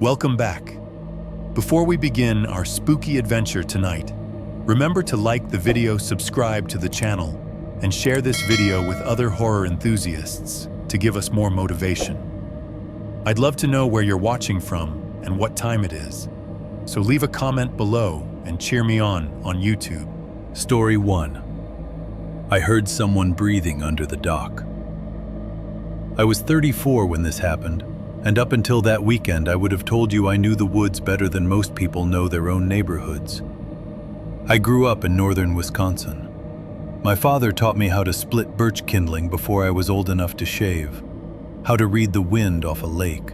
Welcome back. Before we begin our spooky adventure tonight, remember to like the video, subscribe to the channel, and share this video with other horror enthusiasts to give us more motivation. I'd love to know where you're watching from and what time it is, so leave a comment below and cheer me on YouTube. Story 1. I heard someone breathing under the dock. I was 34 when this happened, and up until that weekend I would have told you I knew the woods better than most people know their own neighborhoods. I grew up in northern Wisconsin. My father taught me how to split birch kindling before I was old enough to shave, how to read the wind off a lake,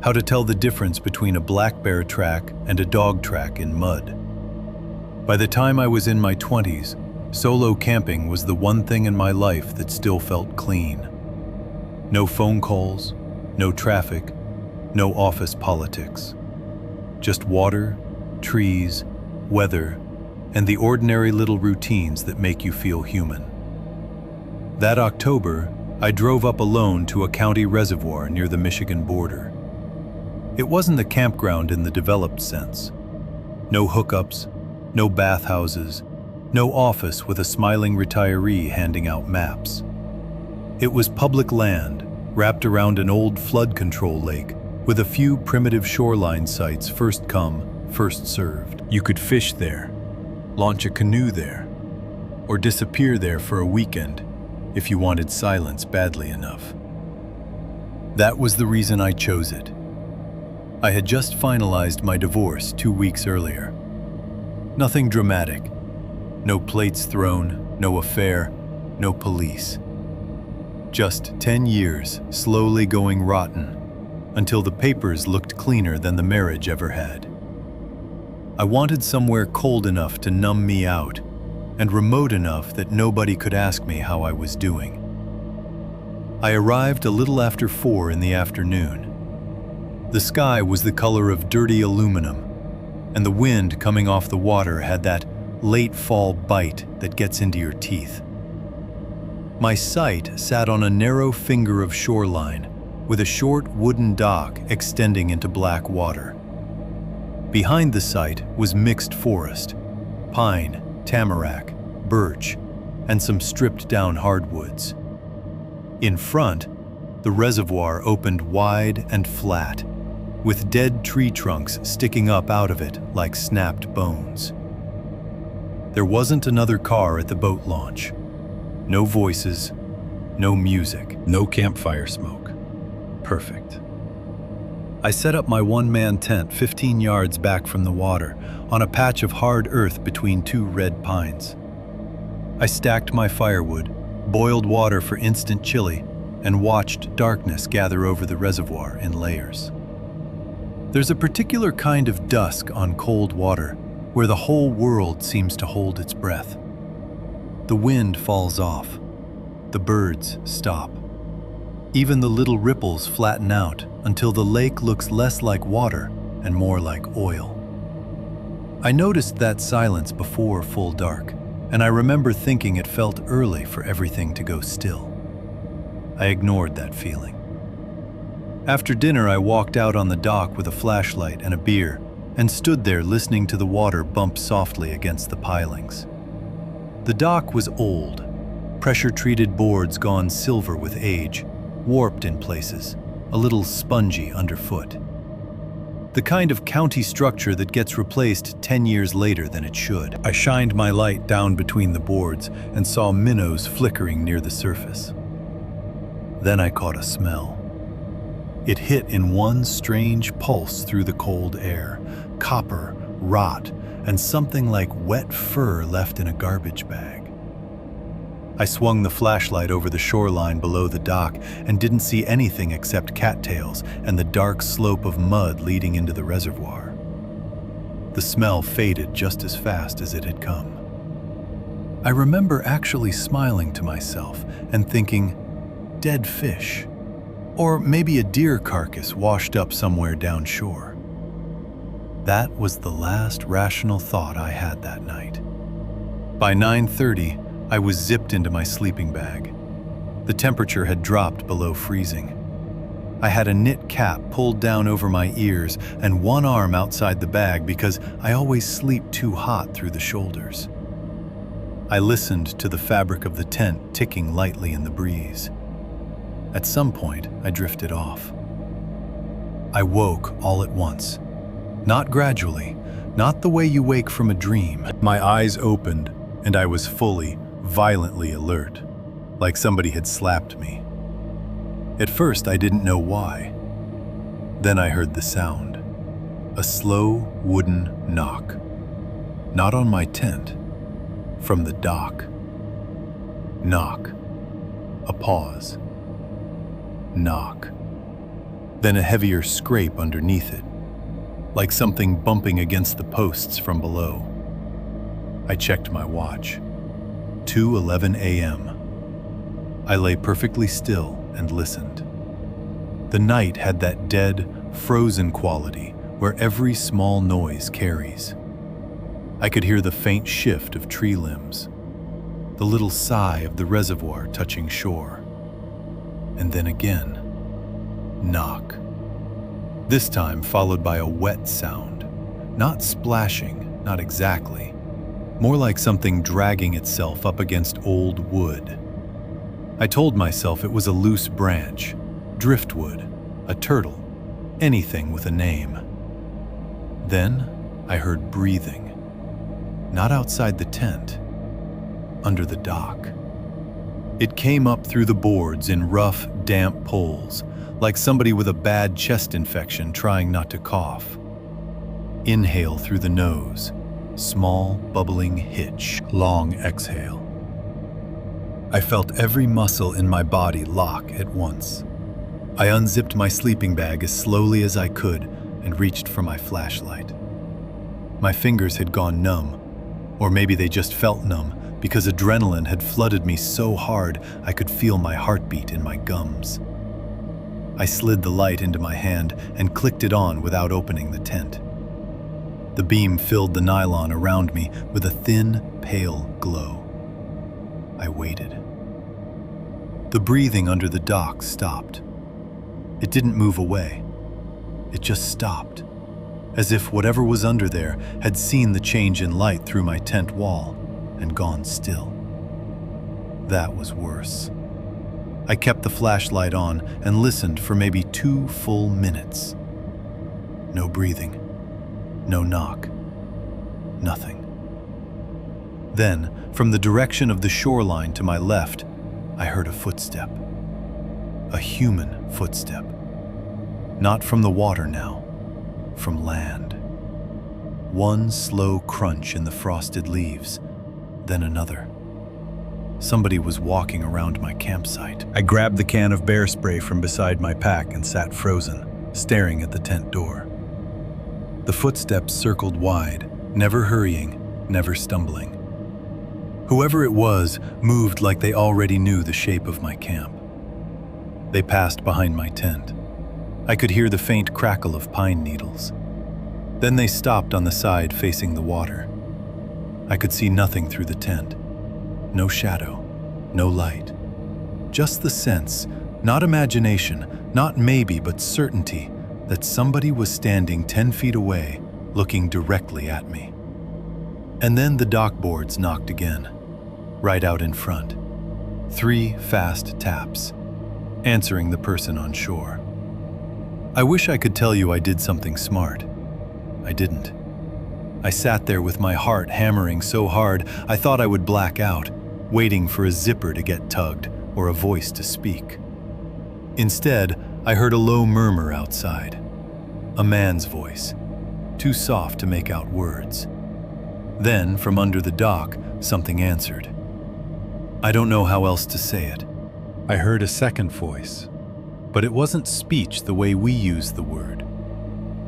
how to tell the difference between a black bear track and a dog track in mud. By the time I was in my 20s, solo camping was the one thing in my life that still felt clean. No phone calls, no traffic, no office politics. Just water, trees, weather, and the ordinary little routines that make you feel human. That October, I drove up alone to a county reservoir near the Michigan border. It wasn't a campground in the developed sense. No hookups, no bathhouses, no office with a smiling retiree handing out maps. It was public land, wrapped around an old flood control lake, with a few primitive shoreline sites, first come, first served. You could fish there, launch a canoe there, or disappear there for a weekend if you wanted silence badly enough. That was the reason I chose it. I had just finalized my divorce 2 weeks earlier. Nothing dramatic. No plates thrown, no affair, no police. Just 10 years slowly going rotten until the papers looked cleaner than the marriage ever had. I wanted somewhere cold enough to numb me out and remote enough that nobody could ask me how I was doing. I arrived a little after 4 in the afternoon. The sky was the color of dirty aluminum, and the wind coming off the water had that late fall bite that gets into your teeth. My site sat on a narrow finger of shoreline with a short wooden dock extending into black water. Behind the site was mixed forest, pine, tamarack, birch, and some stripped down hardwoods. In front, the reservoir opened wide and flat, with dead tree trunks sticking up out of it like snapped bones. There wasn't another car at the boat launch. No voices, no music, no campfire smoke. Perfect. I set up my one-man tent 15 yards back from the water on a patch of hard earth between 2 red pines. I stacked my firewood, boiled water for instant chili, and watched darkness gather over the reservoir in layers. There's a particular kind of dusk on cold water where the whole world seems to hold its breath. The wind falls off. The birds stop. Even the little ripples flatten out until the lake looks less like water and more like oil. I noticed that silence before full dark, and I remember thinking it felt early for everything to go still. I ignored that feeling. After dinner, I walked out on the dock with a flashlight and a beer and stood there listening to the water bump softly against the pilings. The dock was old, pressure-treated boards gone silver with age, warped in places, a little spongy underfoot. The kind of county structure that gets replaced 10 years later than it should. I shined my light down between the boards and saw minnows flickering near the surface. Then I caught a smell. It hit in one strange pulse through the cold air, copper, rot, and something like wet fur left in a garbage bag. I swung the flashlight over the shoreline below the dock and didn't see anything except cattails and the dark slope of mud leading into the reservoir. The smell faded just as fast as it had come. I remember actually smiling to myself and thinking, dead fish. Or maybe a deer carcass washed up somewhere down shore. That was the last rational thought I had that night. By 9:30, I was zipped into my sleeping bag. The temperature had dropped below freezing. I had a knit cap pulled down over my ears and one arm outside the bag because I always sleep too hot through the shoulders. I listened to the fabric of the tent ticking lightly in the breeze. At some point, I drifted off. I woke all at once. Not gradually, not the way you wake from a dream. My eyes opened, and I was fully, violently alert, like somebody had slapped me. At first, I didn't know why. Then I heard the sound. A slow, wooden knock. Not on my tent, from the dock. Knock. A pause. Knock. Then a heavier scrape underneath it, like something bumping against the posts from below. I checked my watch. 2:11 a.m. I lay perfectly still and listened. The night had that dead, frozen quality where every small noise carries. I could hear the faint shift of tree limbs, the little sigh of the reservoir touching shore. And then again, knock. This time followed by a wet sound. Not splashing, not exactly. More like something dragging itself up against old wood. I told myself it was a loose branch, driftwood, a turtle, anything with a name. Then I heard breathing. Not outside the tent, under the dock. It came up through the boards in rough, damp pulls, like somebody with a bad chest infection trying not to cough. Inhale through the nose, small, bubbling hitch, long exhale. I felt every muscle in my body lock at once. I unzipped my sleeping bag as slowly as I could and reached for my flashlight. My fingers had gone numb, or maybe they just felt numb because adrenaline had flooded me so hard I could feel my heartbeat in my gums. I slid the light into my hand and clicked it on without opening the tent. The beam filled the nylon around me with a thin, pale glow. I waited. The breathing under the dock stopped. It didn't move away. It just stopped, as if whatever was under there had seen the change in light through my tent wall and gone still. That was worse. I kept the flashlight on and listened for maybe 2 full minutes. No breathing, no knock, nothing. Then, from the direction of the shoreline to my left, I heard a footstep. A human footstep. Not from the water now, from land. One slow crunch in the frosted leaves, then another. Somebody was walking around my campsite. I grabbed the can of bear spray from beside my pack and sat frozen, staring at the tent door. The footsteps circled wide, never hurrying, never stumbling. Whoever it was moved like they already knew the shape of my camp. They passed behind my tent. I could hear the faint crackle of pine needles. Then they stopped on the side facing the water. I could see nothing through the tent. No shadow, no light. Just the sense, not imagination, not maybe, but certainty, that somebody was standing 10 feet away, looking directly at me. And then the dock boards knocked again, right out in front. 3 fast taps, answering the person on shore. I wish I could tell you I did something smart. I didn't. I sat there with my heart hammering so hard I thought I would black out, waiting for a zipper to get tugged or a voice to speak. Instead, I heard a low murmur outside. A man's voice, too soft to make out words. Then, from under the dock, something answered. I don't know how else to say it. I heard a second voice, but it wasn't speech the way we use the word.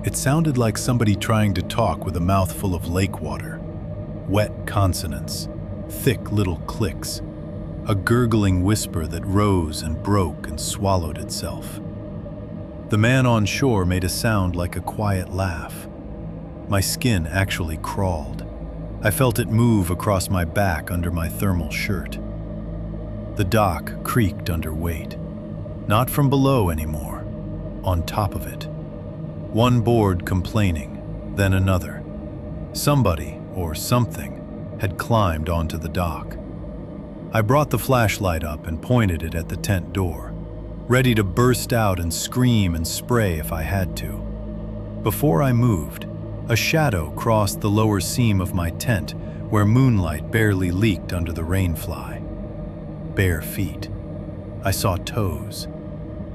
It sounded like somebody trying to talk with a mouthful of lake water. Wet consonants, thick little clicks, a gurgling whisper that rose and broke and swallowed itself. The man on shore made a sound like a quiet laugh. My skin actually crawled. I felt it move across my back under my thermal shirt. The dock creaked under weight. Not from below anymore, on top of it. One board complaining, then another. Somebody, or something, had climbed onto the dock. I brought the flashlight up and pointed it at the tent door, ready to burst out and scream and spray if I had to. Before I moved, a shadow crossed the lower seam of my tent where moonlight barely leaked under the rainfly. Bare feet. I saw toes.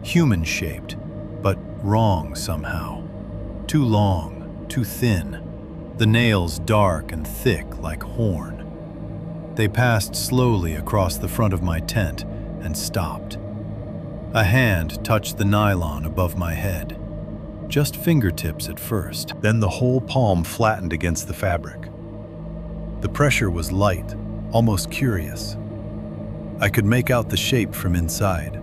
Human-shaped, but wrong somehow. Too long, too thin. The nails dark and thick like horn. They passed slowly across the front of my tent and stopped. A hand touched the nylon above my head. Just fingertips at first, then the whole palm flattened against the fabric. The pressure was light, almost curious. I could make out the shape from inside.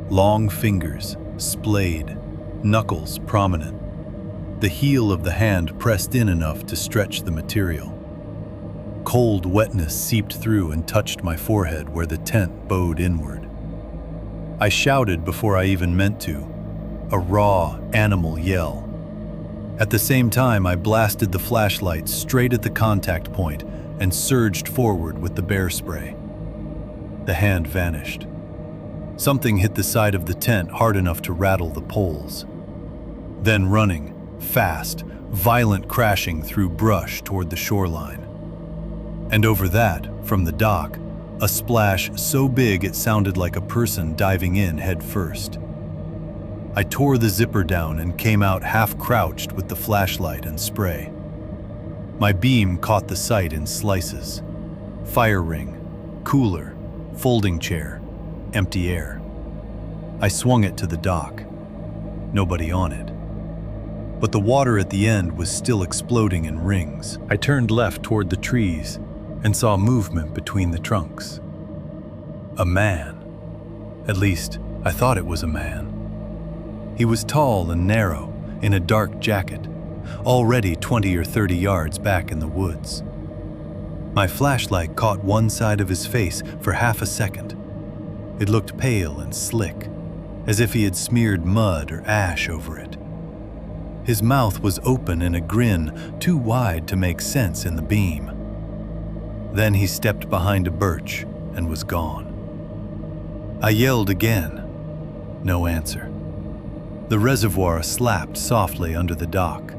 Long fingers, splayed, knuckles prominent. The heel of the hand pressed in enough to stretch the material. Cold wetness seeped through and touched my forehead where the tent bowed inward. I shouted before I even meant to, a raw animal yell. At the same time, I blasted the flashlight straight at the contact point and surged forward with the bear spray. The hand vanished. Something hit the side of the tent hard enough to rattle the poles. Then running, fast, violent crashing through brush toward the shoreline. And over that, from the dock, a splash so big it sounded like a person diving in head first. I tore the zipper down and came out half-crouched with the flashlight and spray. My beam caught the sight in slices. Fire ring, cooler, folding chair, empty air. I swung it to the dock. Nobody on it. But the water at the end was still exploding in rings. I turned left toward the trees and saw movement between the trunks. A man. At least, I thought it was a man. He was tall and narrow, in a dark jacket, already 20 or 30 yards back in the woods. My flashlight caught one side of his face for half a second. It looked pale and slick, as if he had smeared mud or ash over it. His mouth was open in a grin too wide to make sense in the beam. Then he stepped behind a birch and was gone. I yelled again. No answer. The reservoir slapped softly under the dock.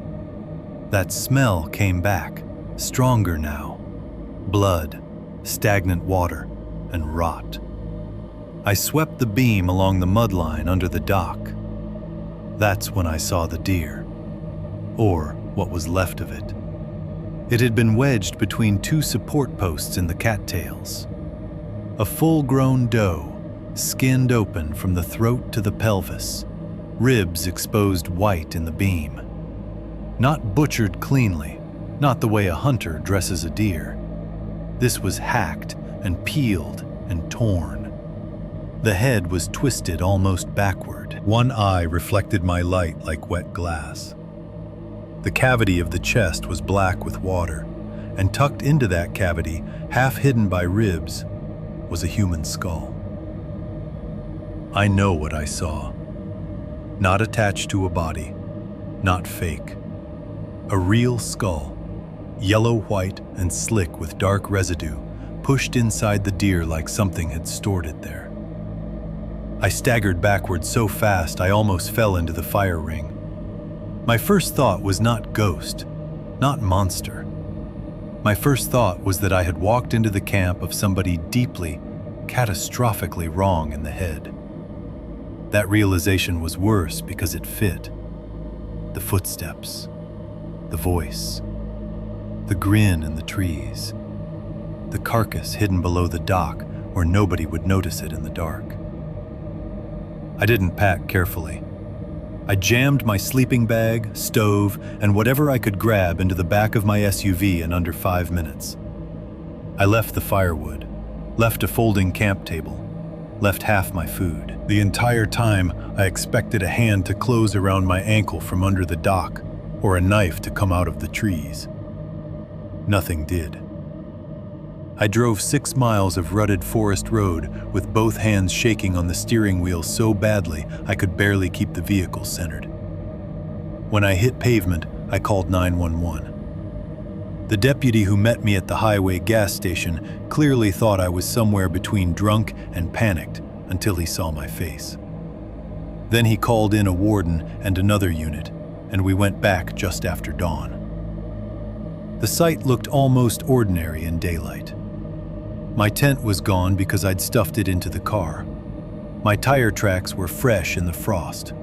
That smell came back, stronger now. Blood, stagnant water, and rot. I swept the beam along the mudline under the dock. That's when I saw the deer, or what was left of it. It had been wedged between two support posts in the cattails. A full-grown doe, skinned open from the throat to the pelvis, ribs exposed white in the beam. Not butchered cleanly, not the way a hunter dresses a deer. This was hacked and peeled and torn. The head was twisted almost backward. One eye reflected my light like wet glass. The cavity of the chest was black with water, and tucked into that cavity, half hidden by ribs, was a human skull. I know what I saw. Not attached to a body, not fake. A real skull, yellow-white and slick with dark residue, pushed inside the deer like something had stored it there. I staggered backward so fast I almost fell into the fire ring. My first thought was not ghost, not monster. My first thought was that I had walked into the camp of somebody deeply, catastrophically wrong in the head. That realization was worse because it fit. The footsteps, the voice, the grin in the trees, the carcass hidden below the dock where nobody would notice it in the dark. I didn't pack carefully. I jammed my sleeping bag, stove, and whatever I could grab into the back of my SUV in under 5 minutes. I left the firewood, left a folding camp table, left half my food. The entire time, I expected a hand to close around my ankle from under the dock, or a knife to come out of the trees. Nothing did. I drove 6 miles of rutted forest road with both hands shaking on the steering wheel so badly I could barely keep the vehicle centered. When I hit pavement, I called 911. The deputy who met me at the highway gas station clearly thought I was somewhere between drunk and panicked until he saw my face. Then he called in a warden and another unit, and we went back just after dawn. The site looked almost ordinary in daylight. My tent was gone because I'd stuffed it into the car. My tire tracks were fresh in the frost.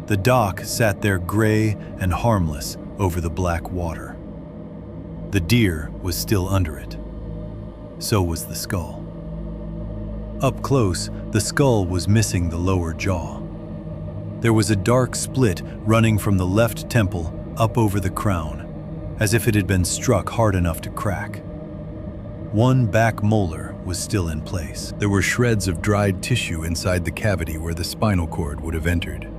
The dock sat there gray and harmless over the black water. The deer was still under it. So was the skull. Up close, the skull was missing the lower jaw. There was a dark split running from the left temple up over the crown, as if it had been struck hard enough to crack. One back molar was still in place. There were shreds of dried tissue inside the cavity where the spinal cord would have entered.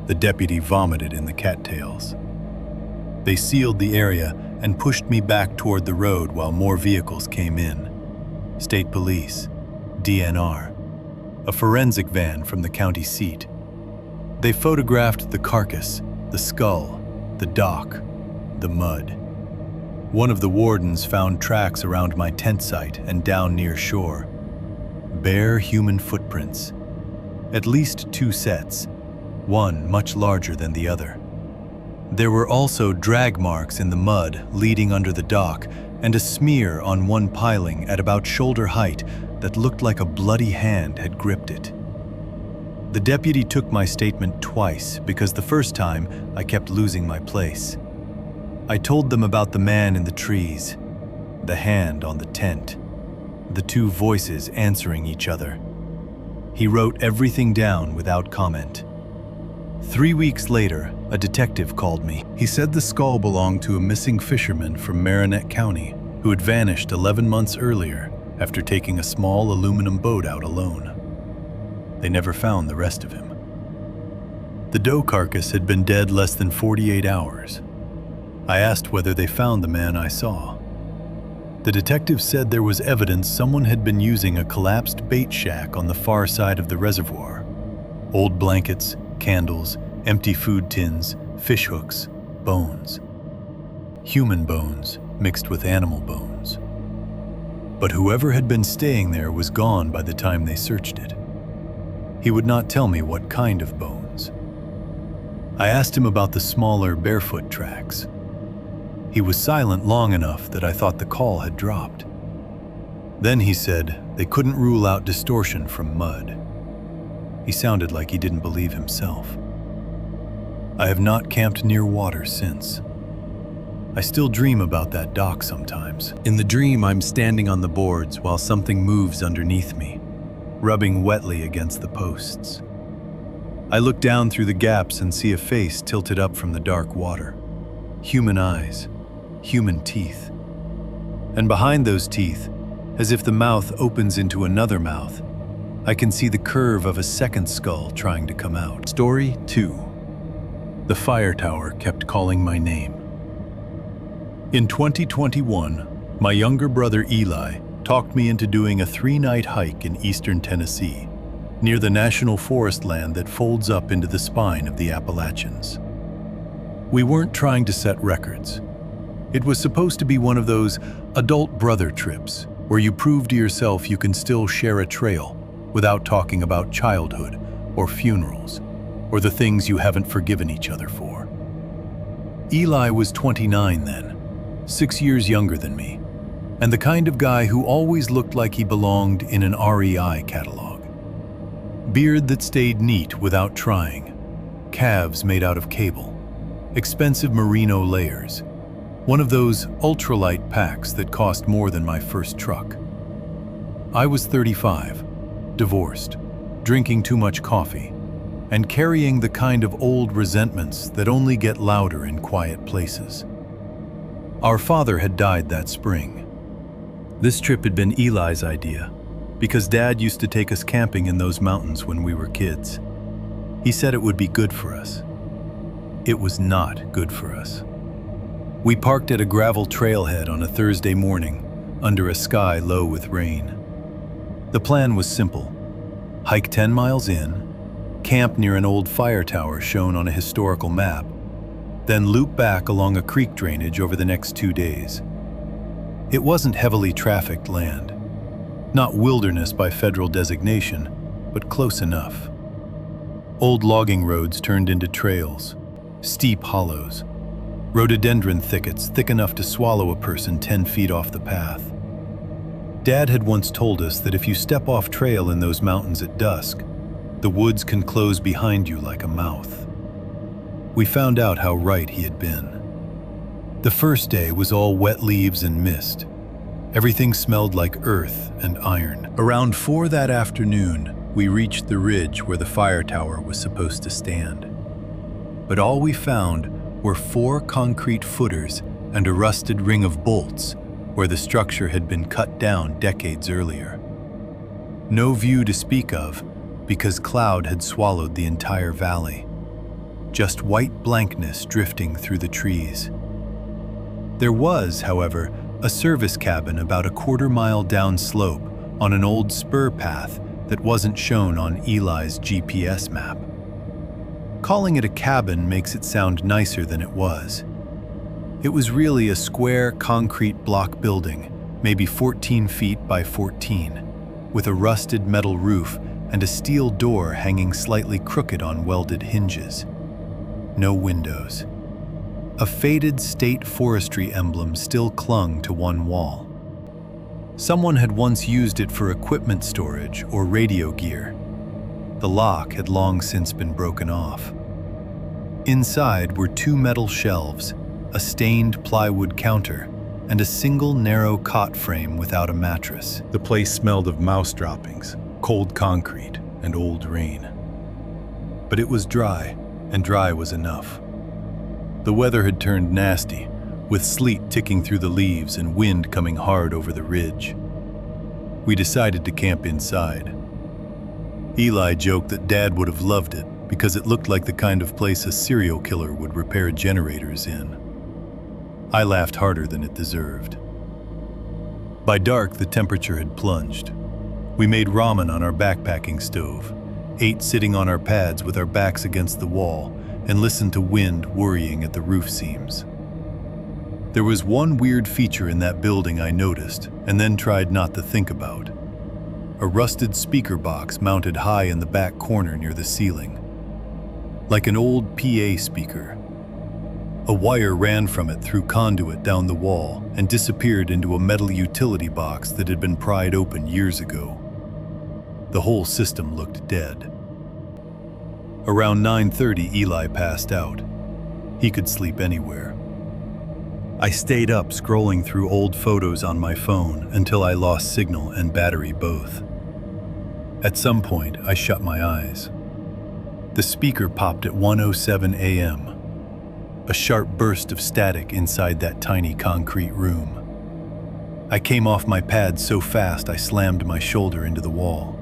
The deputy vomited in the cattails. They sealed the area and pushed me back toward the road while more vehicles came in. State police, DNR, a forensic van from the county seat. They photographed the carcass, the skull, the dock, the mud. One of the wardens found tracks around my tent site and down near shore. Bare human footprints. At least 2 sets, one much larger than the other. There were also drag marks in the mud leading under the dock and a smear on one piling at about shoulder height that looked like a bloody hand had gripped it. The deputy took my statement twice because the first time I kept losing my place. I told them about the man in the trees, the hand on the tent, the 2 voices answering each other. He wrote everything down without comment. 3 weeks later, a detective called me. He said the skull belonged to a missing fisherman from Marinette County who had vanished 11 months earlier after taking a small aluminum boat out alone. They never found the rest of him. The doe carcass had been dead less than 48 hours. I asked whether they found the man I saw. The detective said there was evidence someone had been using a collapsed bait shack on the far side of the reservoir. Old blankets, candles, empty food tins, fish hooks, bones. Human bones mixed with animal bones. But whoever had been staying there was gone by the time they searched it. He would not tell me what kind of bones. I asked him about the smaller barefoot tracks. He was silent long enough that I thought the call had dropped. Then he said they couldn't rule out distortion from mud. He sounded like he didn't believe himself. I have not camped near water since. I still dream about that dock sometimes. In the dream, I'm standing on the boards while something moves underneath me, rubbing wetly against the posts. I look down through the gaps and see a face tilted up from the dark water. Human eyes, human teeth. And behind those teeth, as if the mouth opens into another mouth, I can see the curve of a second skull trying to come out. Story 2. The fire tower kept calling my name. In 2021, my younger brother Eli talked me into doing a 3-night hike in eastern Tennessee, near the national forest land that folds up into the spine of the Appalachians. We weren't trying to set records. It was supposed to be one of those adult brother trips where you prove to yourself you can still share a trail without talking about childhood or funerals or the things you haven't forgiven each other for. Eli was 29 then, 6 years younger than me, and the kind of guy who always looked like he belonged in an REI catalog. Beard that stayed neat without trying, calves made out of cable, expensive merino layers, one of those ultralight packs that cost more than my first truck. I was 35, divorced, drinking too much coffee, and carrying the kind of old resentments that only get louder in quiet places. Our father had died that spring. This trip had been Eli's idea, because Dad used to take us camping in those mountains when we were kids. He said it would be good for us. It was not good for us. We parked at a gravel trailhead on a Thursday morning, under a sky low with rain. The plan was simple. Hike 10 miles in, camp near an old fire tower shown on a historical map, then loop back along a creek drainage over the next 2 days. It wasn't heavily trafficked land. Not wilderness by federal designation, but close enough. Old logging roads turned into trails, steep hollows, rhododendron thickets thick enough to swallow a person 10 feet off the path. Dad had once told us that if you step off trail in those mountains at dusk, the woods can close behind you like a mouth. We found out how right he had been. The first day was all wet leaves and mist. Everything smelled like earth and iron. Around 4 that afternoon, we reached the ridge where the fire tower was supposed to stand. But all we found were 4 concrete footers and a rusted ring of bolts where the structure had been cut down decades earlier. No view to speak of because cloud had swallowed the entire valley. Just white blankness drifting through the trees. There was, however, a service cabin about a quarter-mile downslope on an old spur path that wasn't shown on Eli's GPS map. Calling it a cabin makes it sound nicer than it was. It was really a square concrete block building, maybe 14 feet by 14, with a rusted metal roof and a steel door hanging slightly crooked on welded hinges. No windows. A faded state forestry emblem still clung to one wall. Someone had once used it for equipment storage or radio gear. The lock had long since been broken off. Inside were 2 metal shelves, a stained plywood counter, and a single narrow cot frame without a mattress. The place smelled of mouse droppings, cold concrete, and old rain. But it was dry, and dry was enough. The weather had turned nasty, with sleet ticking through the leaves and wind coming hard over the ridge. We decided to camp inside. Eli joked that Dad would have loved it because it looked like the kind of place a serial killer would repair generators in. I laughed harder than it deserved. By dark, the temperature had plunged. We made ramen on our backpacking stove, ate sitting on our pads with our backs against the wall, and listened to wind worrying at the roof seams. There was one weird feature in that building I noticed, and then tried not to think about. A rusted speaker box mounted high in the back corner near the ceiling. Like an old PA speaker. A wire ran from it through conduit down the wall and disappeared into a metal utility box that had been pried open years ago. The whole system looked dead. Around 9:30, Eli passed out. He could sleep anywhere. I stayed up scrolling through old photos on my phone until I lost signal and battery both. At some point, I shut my eyes. The speaker popped at 1:07 a.m. A sharp burst of static inside that tiny concrete room. I came off my pad so fast I slammed my shoulder into the wall.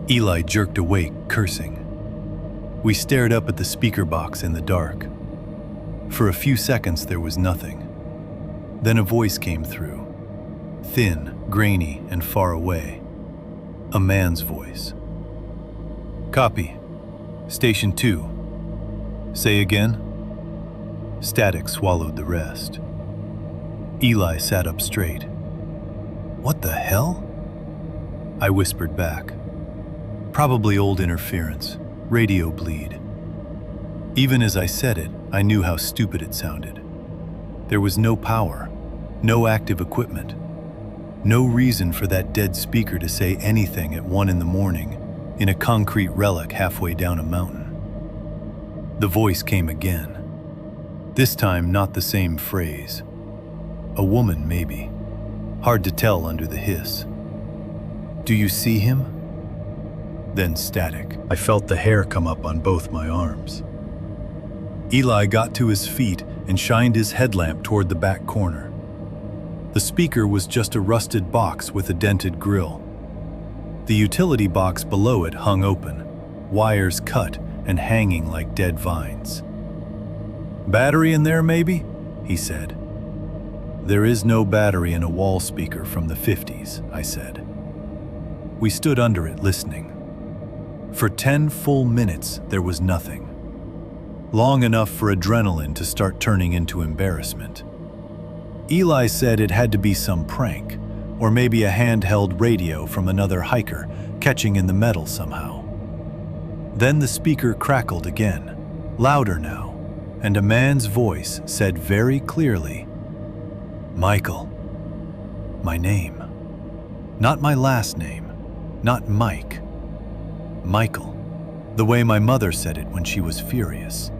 Eli jerked awake, cursing. We stared up at the speaker box in the dark. For a few seconds there was nothing. Then a voice came through. Thin, grainy, and far away. A man's voice. "Copy. Station 2. Say again?" Static swallowed the rest. Eli sat up straight. "What the hell?" I whispered back. "Probably old interference. Radio bleed." Even as I said it, I knew how stupid it sounded. There was no power, no active equipment, no reason for that dead speaker to say anything at 1 a.m. in a concrete relic halfway down a mountain. The voice came again. This time not the same phrase. A woman, maybe. Hard to tell under the hiss. "Do you see him?" Then static. I felt the hair come up on both my arms. Eli got to his feet and shined his headlamp toward the back corner. The speaker was just a rusted box with a dented grill. The utility box below it hung open, wires cut and hanging like dead vines. "Battery in there, maybe?" he said. "There is no battery in a wall speaker from the 50s, I said. We stood under it listening. For 10 full minutes, there was nothing. Long enough for adrenaline to start turning into embarrassment. Eli said it had to be some prank, or maybe a handheld radio from another hiker catching in the metal somehow. Then the speaker crackled again, louder now, and a man's voice said very clearly, "Michael." My name. Not my last name, not Mike. Michael, the way my mother said it when she was furious.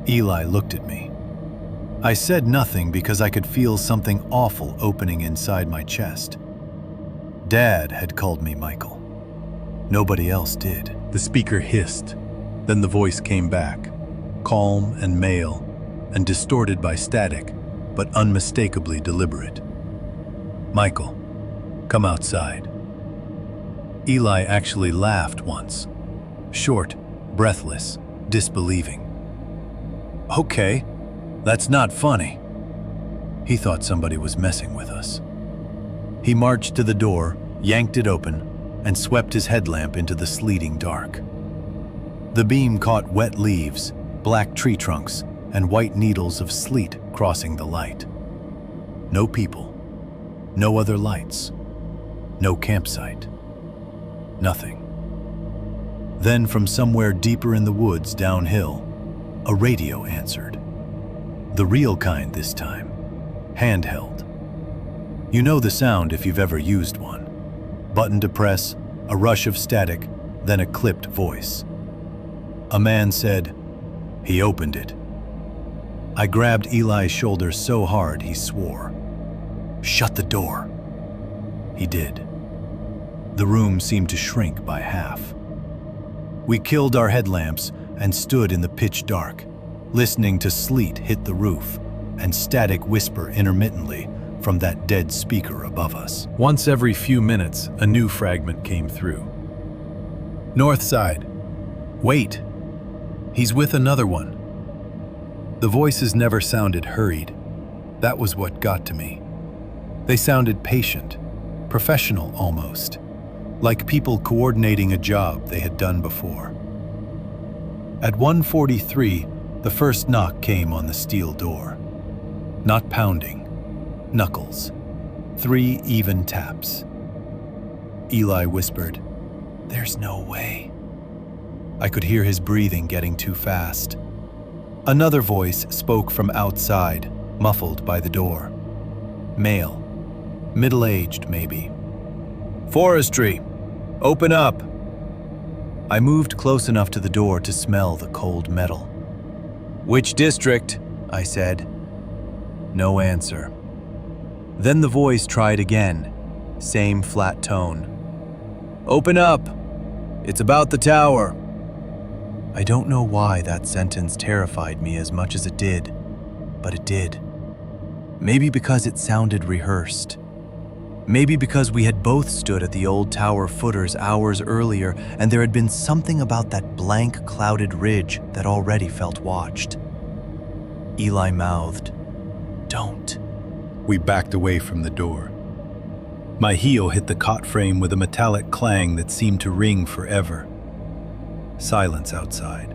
Eli looked at me. I said nothing because I could feel something awful opening inside my chest. Dad had called me Michael. Nobody else did. The speaker hissed. Then the voice came back, calm and male, and distorted by static, but unmistakably deliberate. "Michael, come outside." Eli actually laughed once. Short, breathless, disbelieving. "Okay, that's not funny." He thought somebody was messing with us. He marched to the door, yanked it open, and swept his headlamp into the sleeting dark. The beam caught wet leaves, black tree trunks, and white needles of sleet crossing the light. No people, no other lights, no campsite, nothing. Then from somewhere deeper in the woods downhill, a radio answered. The real kind this time, handheld. You know the sound if you've ever used one. Button to press, a rush of static, then a clipped voice. A man said, "He opened it." I grabbed Eli's shoulder so hard he swore. "Shut the door." He did. The room seemed to shrink by half. We killed our headlamps and stood in the pitch dark, listening to sleet hit the roof and static whisper intermittently from that dead speaker above us. Once every few minutes, a new fragment came through. "North side. Wait. He's with another one." The voices never sounded hurried. That was what got to me. They sounded patient, professional almost, like people coordinating a job they had done before. At 1:43, the first knock came on the steel door. Not pounding. Knuckles. 3 even taps. Eli whispered, "There's no way." I could hear his breathing getting too fast. Another voice spoke from outside, muffled by the door. Male. Middle-aged, maybe. "Forestry. Open up." I moved close enough to the door to smell the cold metal. "Which district?" I said. No answer. Then the voice tried again, same flat tone. "Open up. It's about the tower." I don't know why that sentence terrified me as much as it did, but it did. Maybe because it sounded rehearsed. Maybe because we had both stood at the old tower footers hours earlier and there had been something about that blank, clouded ridge that already felt watched. Eli mouthed, "Don't." We backed away from the door. My heel hit the cot frame with a metallic clang that seemed to ring forever. Silence outside.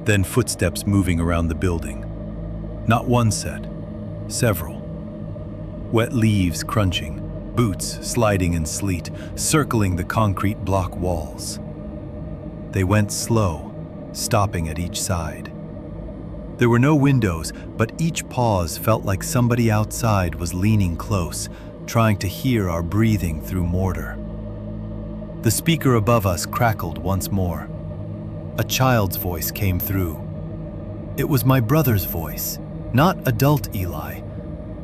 Then footsteps moving around the building. Not one set, several. Wet leaves crunching, boots sliding in sleet, circling the concrete block walls. They went slow, stopping at each side. There were no windows, but each pause felt like somebody outside was leaning close, trying to hear our breathing through mortar. The speaker above us crackled once more. A child's voice came through. It was my brother's voice, not adult Eli,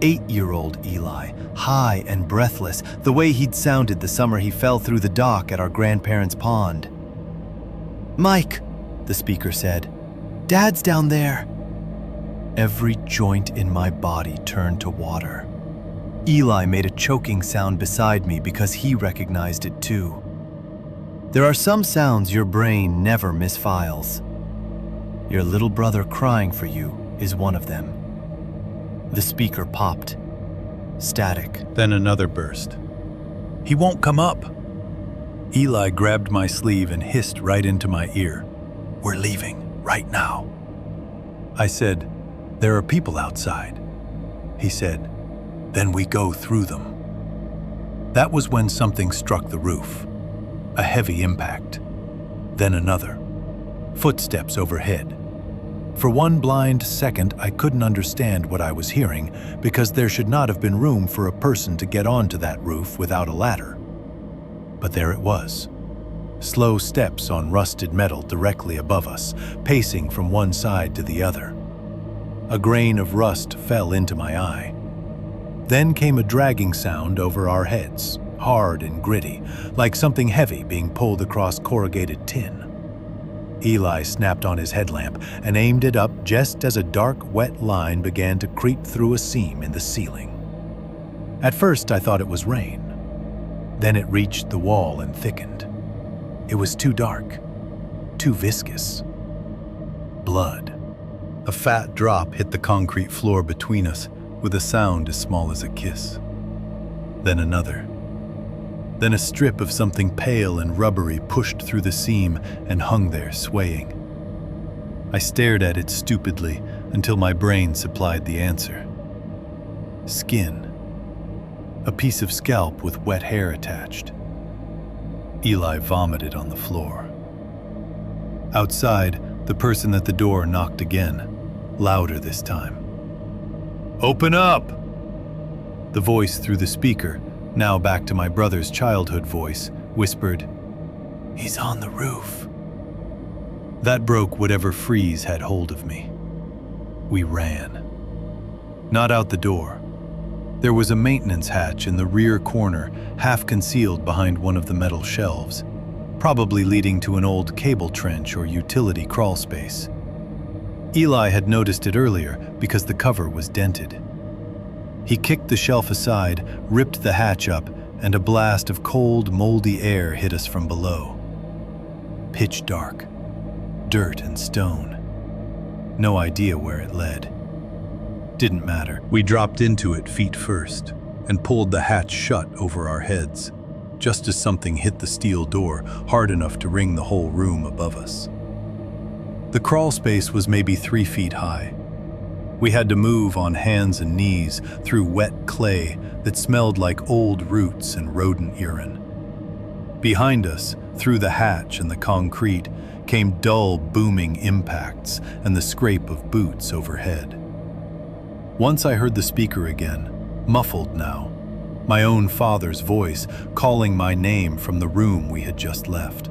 8-year-old Eli, high and breathless, the way he'd sounded the summer he fell through the dock at our grandparents' pond. "Mike," the speaker said, "Dad's down there." Every joint in my body turned to water. Eli made a choking sound beside me because he recognized it too. There are some sounds your brain never misfiles. Your little brother crying for you is one of them. The speaker popped. Static. Then another burst. "He won't come up!" Eli grabbed my sleeve and hissed right into my ear. "We're leaving, right now." I said, "There are people outside." He said, "Then we go through them." That was when something struck the roof. A heavy impact. Then another. Footsteps overhead. For one blind second, I couldn't understand what I was hearing because there should not have been room for a person to get onto that roof without a ladder. But there it was. Slow steps on rusted metal directly above us, pacing from one side to the other. A grain of rust fell into my eye. Then came a dragging sound over our heads, hard and gritty, like something heavy being pulled across corrugated tin. Eli snapped on his headlamp and aimed it up just as a dark, wet line began to creep through a seam in the ceiling. At first, I thought it was rain. Then it reached the wall and thickened. It was too dark, too viscous. Blood. A fat drop hit the concrete floor between us with a sound as small as a kiss. Then another. Then a strip of something pale and rubbery pushed through the seam and hung there swaying. I stared at it stupidly until my brain supplied the answer. Skin. A piece of scalp with wet hair attached. Eli vomited on the floor. Outside, the person at the door knocked again, louder this time. "Open up!" The voice through the speaker, now back to my brother's childhood voice, whispered, "He's on the roof." That broke whatever freeze had hold of me. We ran. Not out the door. There was a maintenance hatch in the rear corner, half concealed behind one of the metal shelves, probably leading to an old cable trench or utility crawl space. Eli had noticed it earlier because the cover was dented. He kicked the shelf aside, ripped the hatch up, and a blast of cold, moldy air hit us from below. Pitch dark. Dirt and stone. No idea where it led. Didn't matter. We dropped into it feet first and pulled the hatch shut over our heads, just as something hit the steel door hard enough to ring the whole room above us. The crawl space was maybe 3 feet high. We had to move on hands and knees through wet clay that smelled like old roots and rodent urine. Behind us, through the hatch and the concrete, came dull, booming impacts and the scrape of boots overhead. Once I heard the speaker again, muffled now, my own father's voice calling my name from the room we had just left.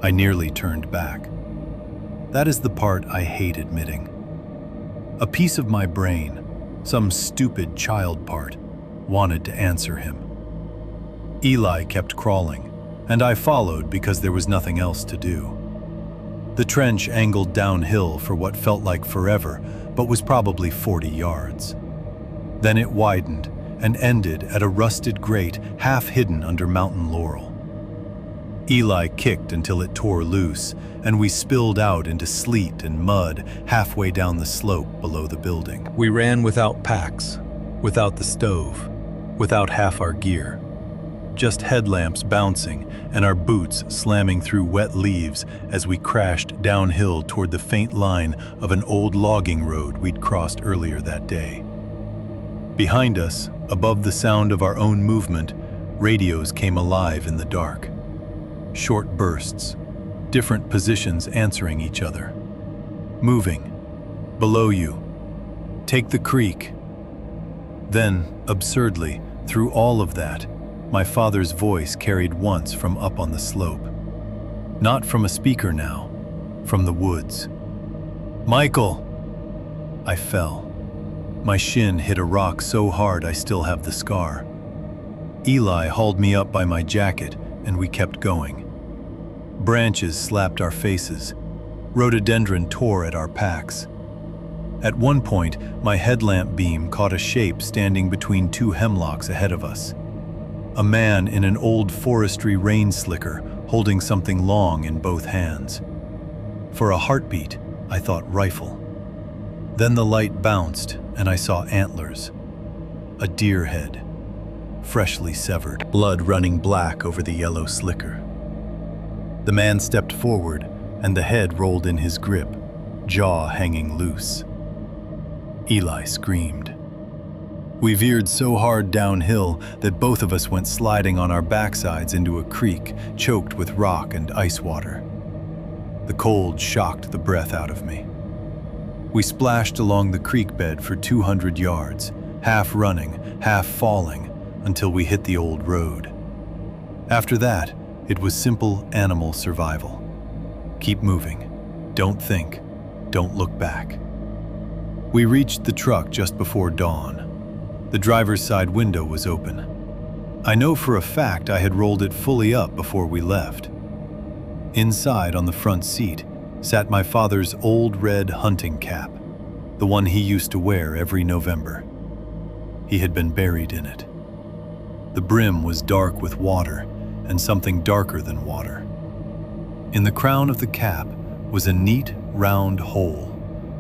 I nearly turned back. That is the part I hate admitting. A piece of my brain, some stupid child part, wanted to answer him. Eli kept crawling, and I followed because there was nothing else to do. The trench angled downhill for what felt like forever, but was probably 40 yards. Then it widened and ended at a rusted grate half hidden under mountain laurel. Eli kicked until it tore loose, and we spilled out into sleet and mud halfway down the slope below the building. We ran without packs, without the stove, without half our gear. Just headlamps bouncing and our boots slamming through wet leaves as we crashed downhill toward the faint line of an old logging road we'd crossed earlier that day. Behind us, above the sound of our own movement, radios came alive in the dark. Short bursts, different positions answering each other. Moving. Below you. Take the creek. Then, absurdly, through all of that, my father's voice carried once from up on the slope. Not from a speaker now, from the woods. "Michael!" I fell. My shin hit a rock so hard I still have the scar. Eli hauled me up by my jacket, and we kept going. Branches slapped our faces. Rhododendron tore at our packs. At one point, my headlamp beam caught a shape standing between 2 hemlocks ahead of us. A man in an old forestry rain slicker holding something long in both hands. For a heartbeat, I thought rifle. Then the light bounced and I saw antlers. A deer head, freshly severed, blood running black over the yellow slicker. The man stepped forward and the head rolled in his grip, jaw hanging loose. Eli screamed. We veered so hard downhill that both of us went sliding on our backsides into a creek choked with rock and ice water. The cold shocked the breath out of me. We splashed along the creek bed for 200 yards, half running, half falling, until we hit the old road. After that, it was simple animal survival. Keep moving. Don't think. Don't look back. We reached the truck just before dawn. The driver's side window was open. I know for a fact I had rolled it fully up before we left. Inside on the front seat sat my father's old red hunting cap, the one he used to wear every November. He had been buried in it. The brim was dark with water and something darker than water. In the crown of the cap was a neat, round hole,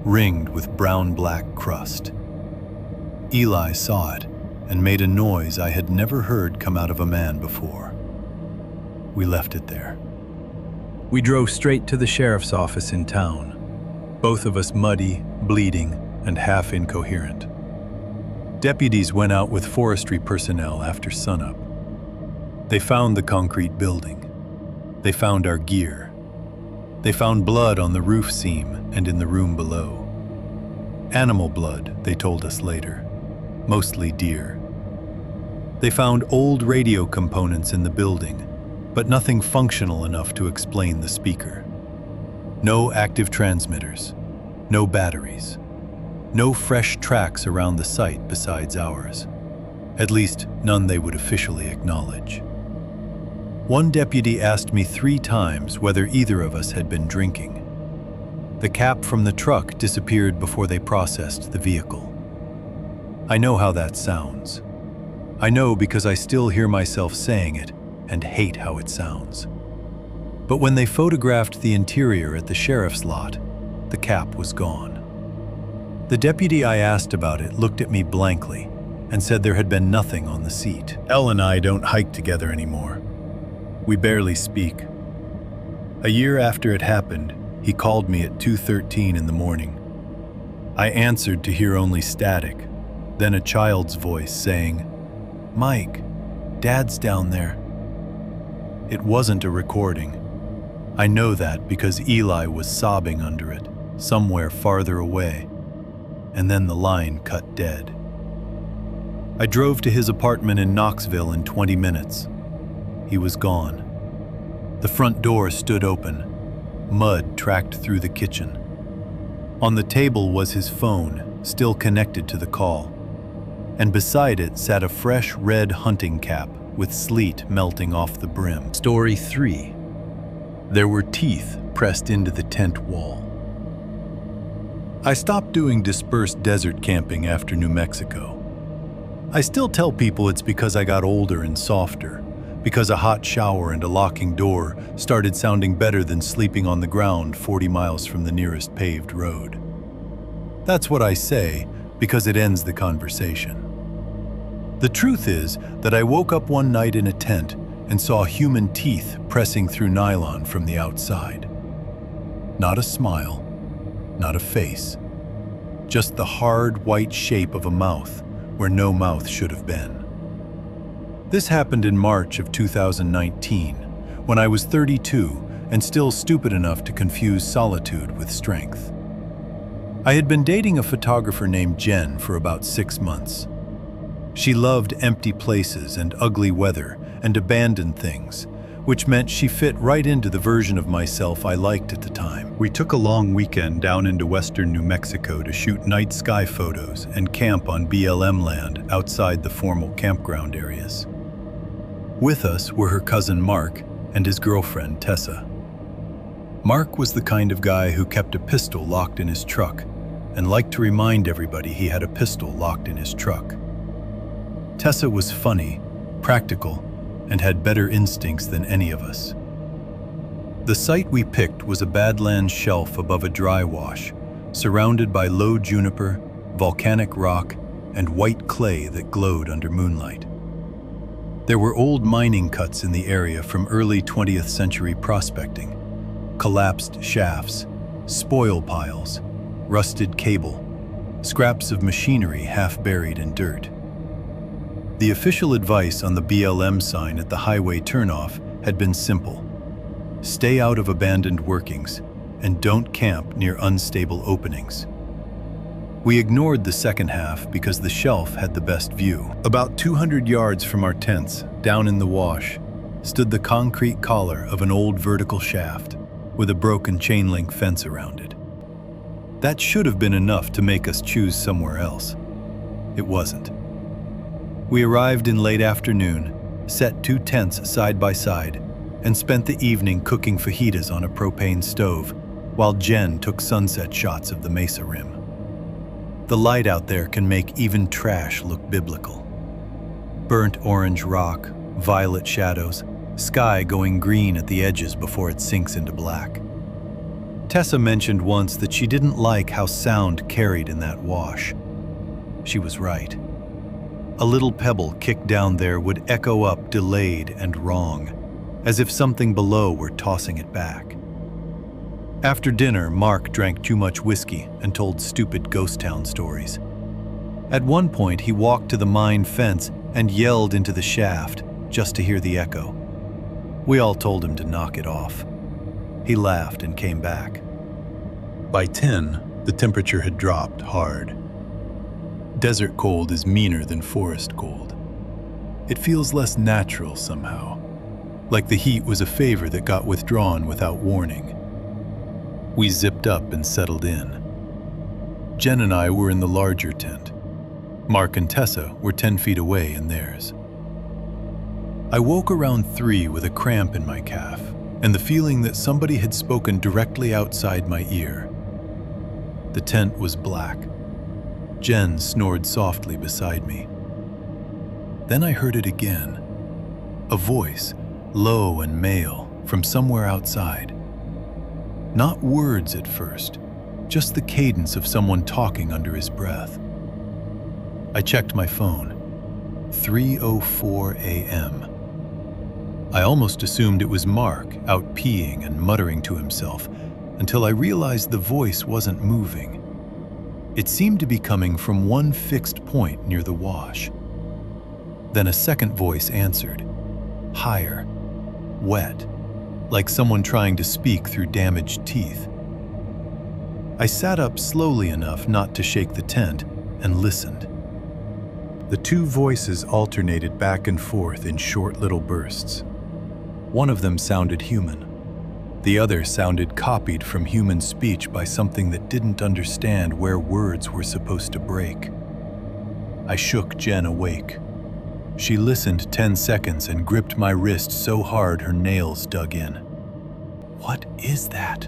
ringed with brown-black crust. Eli saw it and made a noise I had never heard come out of a man before. We left it there. We drove straight to the sheriff's office in town, both of us muddy, bleeding, and half incoherent. Deputies went out with forestry personnel after sunup. They found the concrete building. They found our gear. They found blood on the roof seam and in the room below. Animal blood, they told us later, mostly deer. They found old radio components in the building, but nothing functional enough to explain the speaker. No active transmitters, no batteries, no fresh tracks around the site besides ours. At least none they would officially acknowledge. One deputy asked me 3 times whether either of us had been drinking. The cap from the truck disappeared before they processed the vehicle. I know how that sounds. I know because I still hear myself saying it and hate how it sounds. But when they photographed the interior at the sheriff's lot, the cap was gone. The deputy I asked about it looked at me blankly and said there had been nothing on the seat. Elle and I don't hike together anymore. We barely speak. A year after it happened, he called me at 2:13 in the morning. I answered to hear only static, then a child's voice saying, "Mike, Dad's down there." It wasn't a recording. I know that because Eli was sobbing under it, somewhere farther away, and then the line cut dead. I drove to his apartment in Knoxville in 20 minutes. He was gone. The front door stood open. Mud tracked through the kitchen. On the table was his phone, still connected to the call. And beside it sat a fresh red hunting cap with sleet melting off the brim. Story 3. There were teeth pressed into the tent wall. I stopped doing dispersed desert camping after New Mexico. I still tell people it's because I got older and softer, because a hot shower and a locking door started sounding better than sleeping on the ground 40 miles from the nearest paved road. That's what I say because it ends the conversation. The truth is that I woke up one night in a tent and saw human teeth pressing through nylon from the outside. Not a smile, not a face, just the hard white shape of a mouth where no mouth should have been. This happened in March of 2019, when I was 32 and still stupid enough to confuse solitude with strength. I had been dating a photographer named Jen for about 6 months. She loved empty places and ugly weather and abandoned things, which meant she fit right into the version of myself I liked at the time. We took a long weekend down into western New Mexico to shoot night sky photos and camp on BLM land outside the formal campground areas. With us were her cousin Mark and his girlfriend Tessa. Mark was the kind of guy who kept a pistol locked in his truck and liked to remind everybody he had a pistol locked in his truck. Tessa was funny, practical, and had better instincts than any of us. The site we picked was a Badlands shelf above a dry wash, surrounded by low juniper, volcanic rock, and white clay that glowed under moonlight. There were old mining cuts in the area from early 20th century prospecting, collapsed shafts, spoil piles, rusted cable, scraps of machinery half buried in dirt. The official advice on the BLM sign at the highway turnoff had been simple: stay out of abandoned workings and don't camp near unstable openings. We ignored the second half because the shelf had the best view. About 200 yards from our tents, down in the wash, stood the concrete collar of an old vertical shaft with a broken chain-link fence around it. That should have been enough to make us choose somewhere else. It wasn't. We arrived in late afternoon, set 2 tents side by side, and spent the evening cooking fajitas on a propane stove, while Jen took sunset shots of the mesa rim. The light out there can make even trash look biblical. Burnt orange rock, violet shadows, sky going green at the edges before it sinks into black. Tessa mentioned once that she didn't like how sound carried in that wash. She was right. A little pebble kicked down there would echo up delayed and wrong, as if something below were tossing it back. After dinner, Mark drank too much whiskey and told stupid ghost town stories. At one point, he walked to the mine fence and yelled into the shaft just to hear the echo. We all told him to knock it off. He laughed and came back. By 10, the temperature had dropped hard. Desert cold is meaner than forest cold. It feels less natural somehow, like the heat was a favor that got withdrawn without warning. We zipped up and settled in. Jen and I were in the larger tent. Mark and Tessa were 10 feet away in theirs. I woke around 3 with a cramp in my calf and the feeling that somebody had spoken directly outside my ear. The tent was black. Jen snored softly beside me. Then I heard it again. A voice, low and male, from somewhere outside. Not words at first, just the cadence of someone talking under his breath. I checked my phone. 3:04 a.m. I almost assumed it was Mark out peeing and muttering to himself until I realized the voice wasn't moving. It seemed to be coming from one fixed point near the wash. Then a second voice answered, higher, wet, like someone trying to speak through damaged teeth. I sat up slowly enough not to shake the tent and listened. The 2 voices alternated back and forth in short little bursts. One of them sounded human. The other sounded copied from human speech by something that didn't understand where words were supposed to break. I shook Jen awake. She listened 10 seconds and gripped my wrist so hard her nails dug in. "What is that?"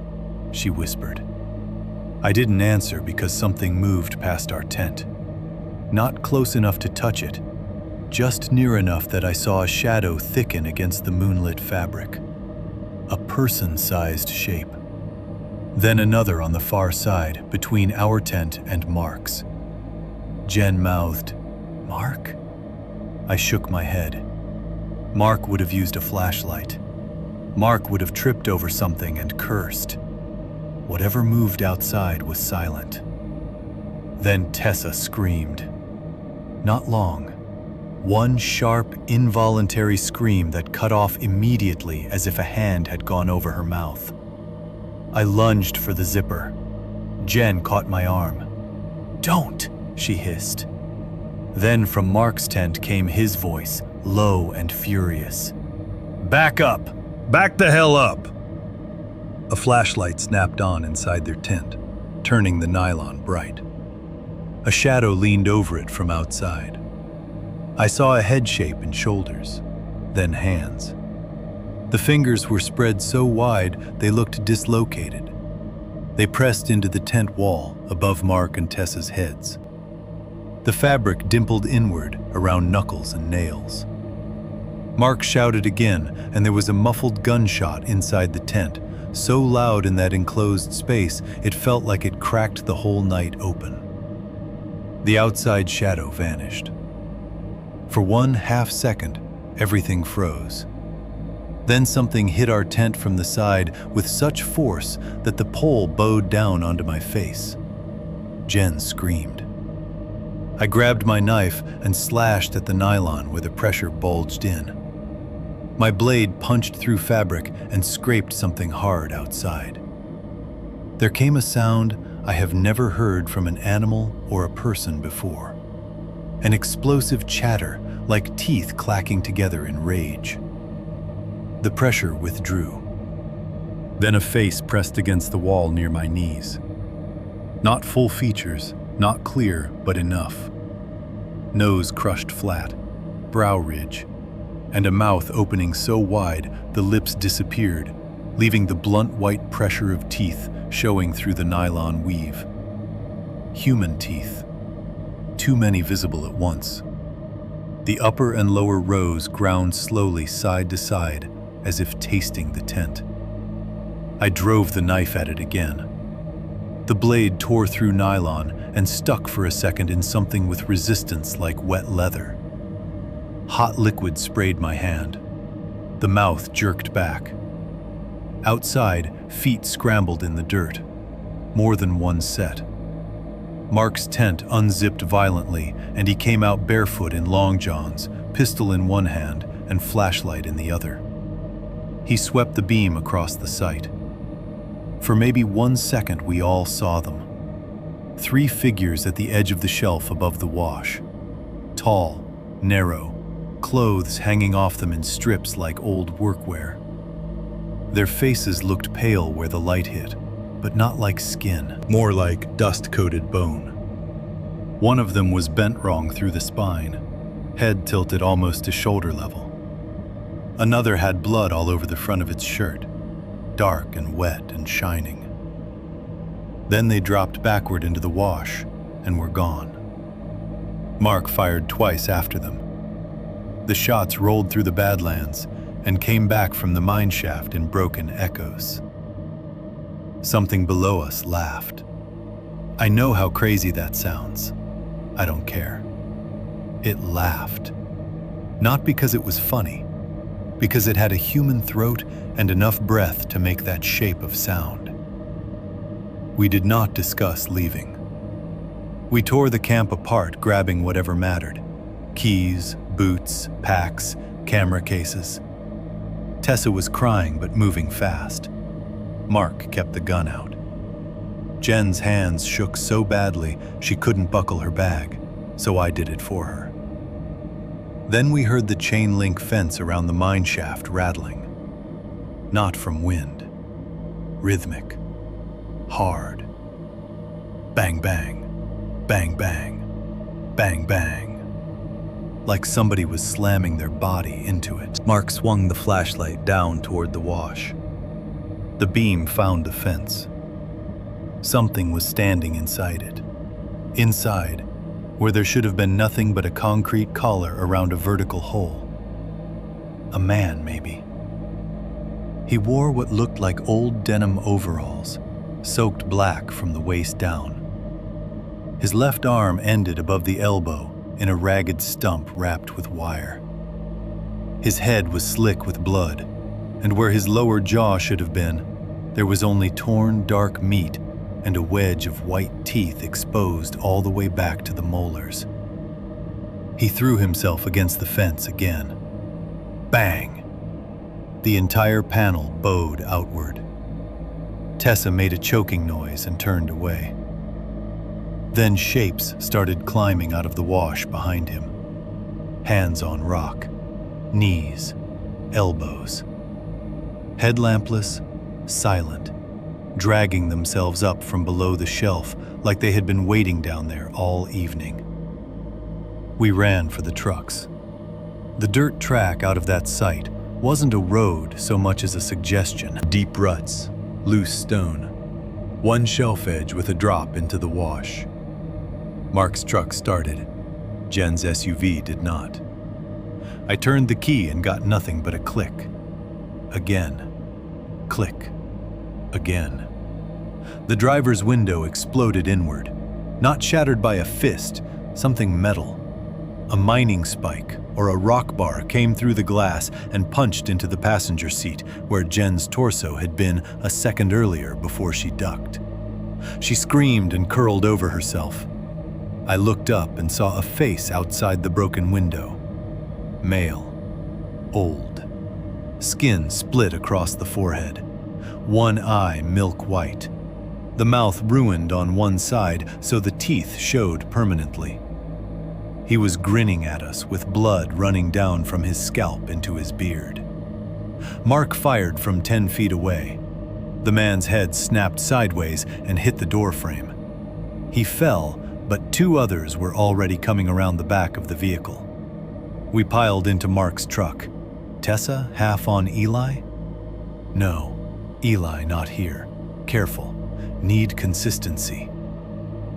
she whispered. I didn't answer because something moved past our tent. Not close enough to touch it, just near enough that I saw a shadow thicken against the moonlit fabric. A person-sized shape. Then another on the far side, between our tent and Mark's. Jen mouthed, "Mark?" I shook my head. Mark would have used a flashlight. Mark would have tripped over something and cursed. Whatever moved outside was silent. Then Tessa screamed. Not long. One sharp, involuntary scream that cut off immediately as if a hand had gone over her mouth. I lunged for the zipper. Jen caught my arm. "Don't!" she hissed. Then from Mark's tent came his voice, low and furious. "Back up! Back the hell up!" A flashlight snapped on inside their tent, turning the nylon bright. A shadow leaned over it from outside. I saw a head shape and shoulders, then hands. The fingers were spread so wide they looked dislocated. They pressed into the tent wall above Mark and Tessa's heads. The fabric dimpled inward around knuckles and nails. Mark shouted again, and there was a muffled gunshot inside the tent, so loud in that enclosed space it felt like it cracked the whole night open. The outside shadow vanished. For 1/2 second, everything froze. Then something hit our tent from the side with such force that the pole bowed down onto my face. Jen screamed. I grabbed my knife and slashed at the nylon where the pressure bulged in. My blade punched through fabric and scraped something hard outside. There came a sound I have never heard from an animal or a person before. An explosive chatter like teeth clacking together in rage. The pressure withdrew. Then a face pressed against the wall near my knees. Not full features, not clear, but enough. Nose crushed flat, brow ridge, and a mouth opening so wide the lips disappeared, leaving the blunt white pressure of teeth showing through the nylon weave. Human teeth. Too many visible at once. The upper and lower rows ground slowly side to side, as if tasting the tent. I drove the knife at it again. The blade tore through nylon and stuck for a second in something with resistance like wet leather. Hot liquid sprayed my hand. The mouth jerked back. Outside, feet scrambled in the dirt. More than one set. Mark's tent unzipped violently, and he came out barefoot in long johns, pistol in one hand and flashlight in the other. He swept the beam across the site. For maybe 1 second, we all saw them. 3 figures at the edge of the shelf above the wash. Tall, narrow, clothes hanging off them in strips like old workwear. Their faces looked pale where the light hit, but not like skin. More like dust-coated bone. One of them was bent wrong through the spine, head tilted almost to shoulder level. Another had blood all over the front of its shirt, dark and wet and shining. Then they dropped backward into the wash and were gone. Mark fired twice after them. The shots rolled through the Badlands and came back from the mine shaft in broken echoes. Something below us laughed. I know how crazy that sounds. I don't care. It laughed. Not because it was funny, because it had a human throat and enough breath to make that shape of sound. We did not discuss leaving. We tore the camp apart, grabbing whatever mattered. Keys, boots, packs, camera cases. Tessa was crying but moving fast. Mark kept the gun out. Jen's hands shook so badly she couldn't buckle her bag, so I did it for her. Then we heard the chain link fence around the mine shaft rattling. Not from wind. Rhythmic. Hard. Bang, bang. Bang, bang. Bang, bang. Like somebody was slamming their body into it. Mark swung the flashlight down toward the wash. The beam found the fence. Something was standing inside it. Inside, where there should have been nothing but a concrete collar around a vertical hole. A man, maybe. He wore what looked like old denim overalls, soaked black from the waist down. His left arm ended above the elbow in a ragged stump wrapped with wire. His head was slick with blood, and where his lower jaw should have been, there was only torn, dark meat and a wedge of white teeth exposed all the way back to the molars. He threw himself against the fence again. Bang! The entire panel bowed outward. Tessa made a choking noise and turned away. Then shapes started climbing out of the wash behind him. Hands on rock, knees, elbows. Headlampless, silent, dragging themselves up from below the shelf like they had been waiting down there all evening. We ran for the trucks. The dirt track out of that site wasn't a road so much as a suggestion. Deep ruts, loose stone, one shelf edge with a drop into the wash. Mark's truck started. Jen's SUV did not. I turned the key and got nothing but a click. Again. Click. again. The driver's window exploded inward, not shattered by a fist, something metal. A mining spike or a rock bar came through the glass and punched into the passenger seat where Jen's torso had been a second earlier before she ducked. She screamed and curled over herself. I looked up and saw a face outside the broken window. Male. Old. Skin split across the forehead. One eye milk white. The mouth ruined on one side so the teeth showed permanently. He was grinning at us with blood running down from his scalp into his beard. Mark fired from 10 feet away. The man's head snapped sideways and hit the door frame. He fell, but 2 others were already coming around the back of the vehicle. We piled into Mark's truck. Tessa half on Eli? No, Eli not here. Careful. Need consistency.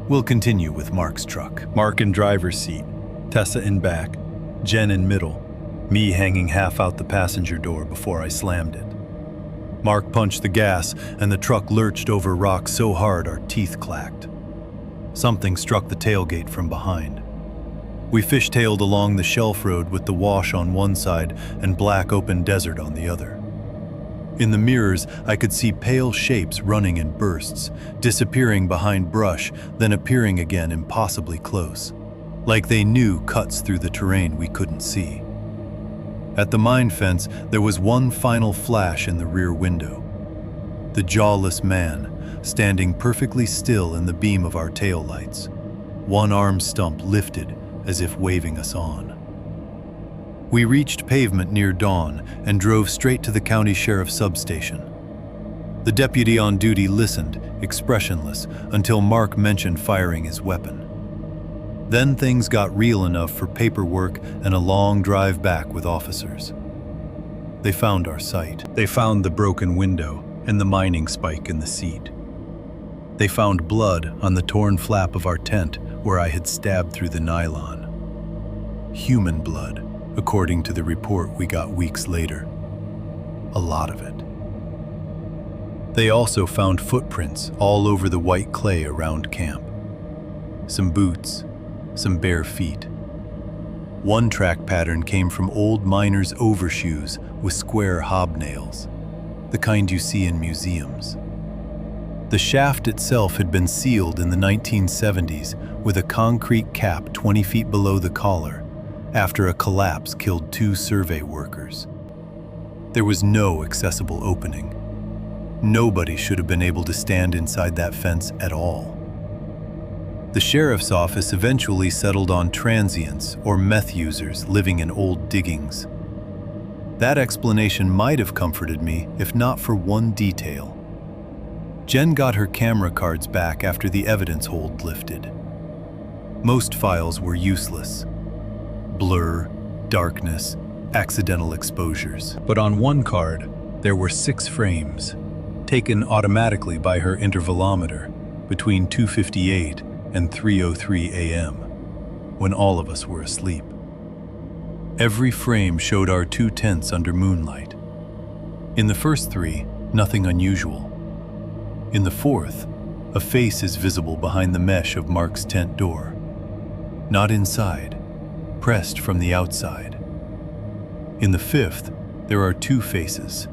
We'll continue with Mark's truck. Mark in driver's seat, Tessa in back, Jen in middle, me hanging half out the passenger door before I slammed it. Mark punched the gas and the truck lurched over rocks so hard our teeth clacked. Something struck the tailgate from behind. We fishtailed along the shelf road with the wash on one side and black open desert on the other. In the mirrors, I could see pale shapes running in bursts, disappearing behind brush, then appearing again impossibly close, like they knew cuts through the terrain we couldn't see. At the mine fence, there was one final flash in the rear window. The jawless man, standing perfectly still in the beam of our taillights, one arm stump lifted as if waving us on. We reached pavement near dawn and drove straight to the county sheriff's substation. The deputy on duty listened, expressionless, until Mark mentioned firing his weapon. Then things got real enough for paperwork and a long drive back with officers. They found our site. They found the broken window and the mining spike in the seat. They found blood on the torn flap of our tent where I had stabbed through the nylon. Human blood, according to the report we got weeks later. A lot of it. They also found footprints all over the white clay around camp. Some boots, some bare feet. One track pattern came from old miners' overshoes with square hobnails, the kind you see in museums. The shaft itself had been sealed in the 1970s with a concrete cap 20 feet below the collar after a collapse killed 2 survey workers. There was no accessible opening. Nobody should have been able to stand inside that fence at all. The sheriff's office eventually settled on transients or meth users living in old diggings. That explanation might have comforted me if not for one detail. Jen got her camera cards back after the evidence hold lifted. Most files were useless. Blur, darkness, accidental exposures. But on one card, there were 6 frames, taken automatically by her intervalometer between 2:58 and 3:03 a.m., when all of us were asleep. Every frame showed our 2 tents under moonlight. In the first 3, nothing unusual. In the 4th, a face is visible behind the mesh of Mark's tent door. Not inside, pressed from the outside. In the 5th, there are 2 faces,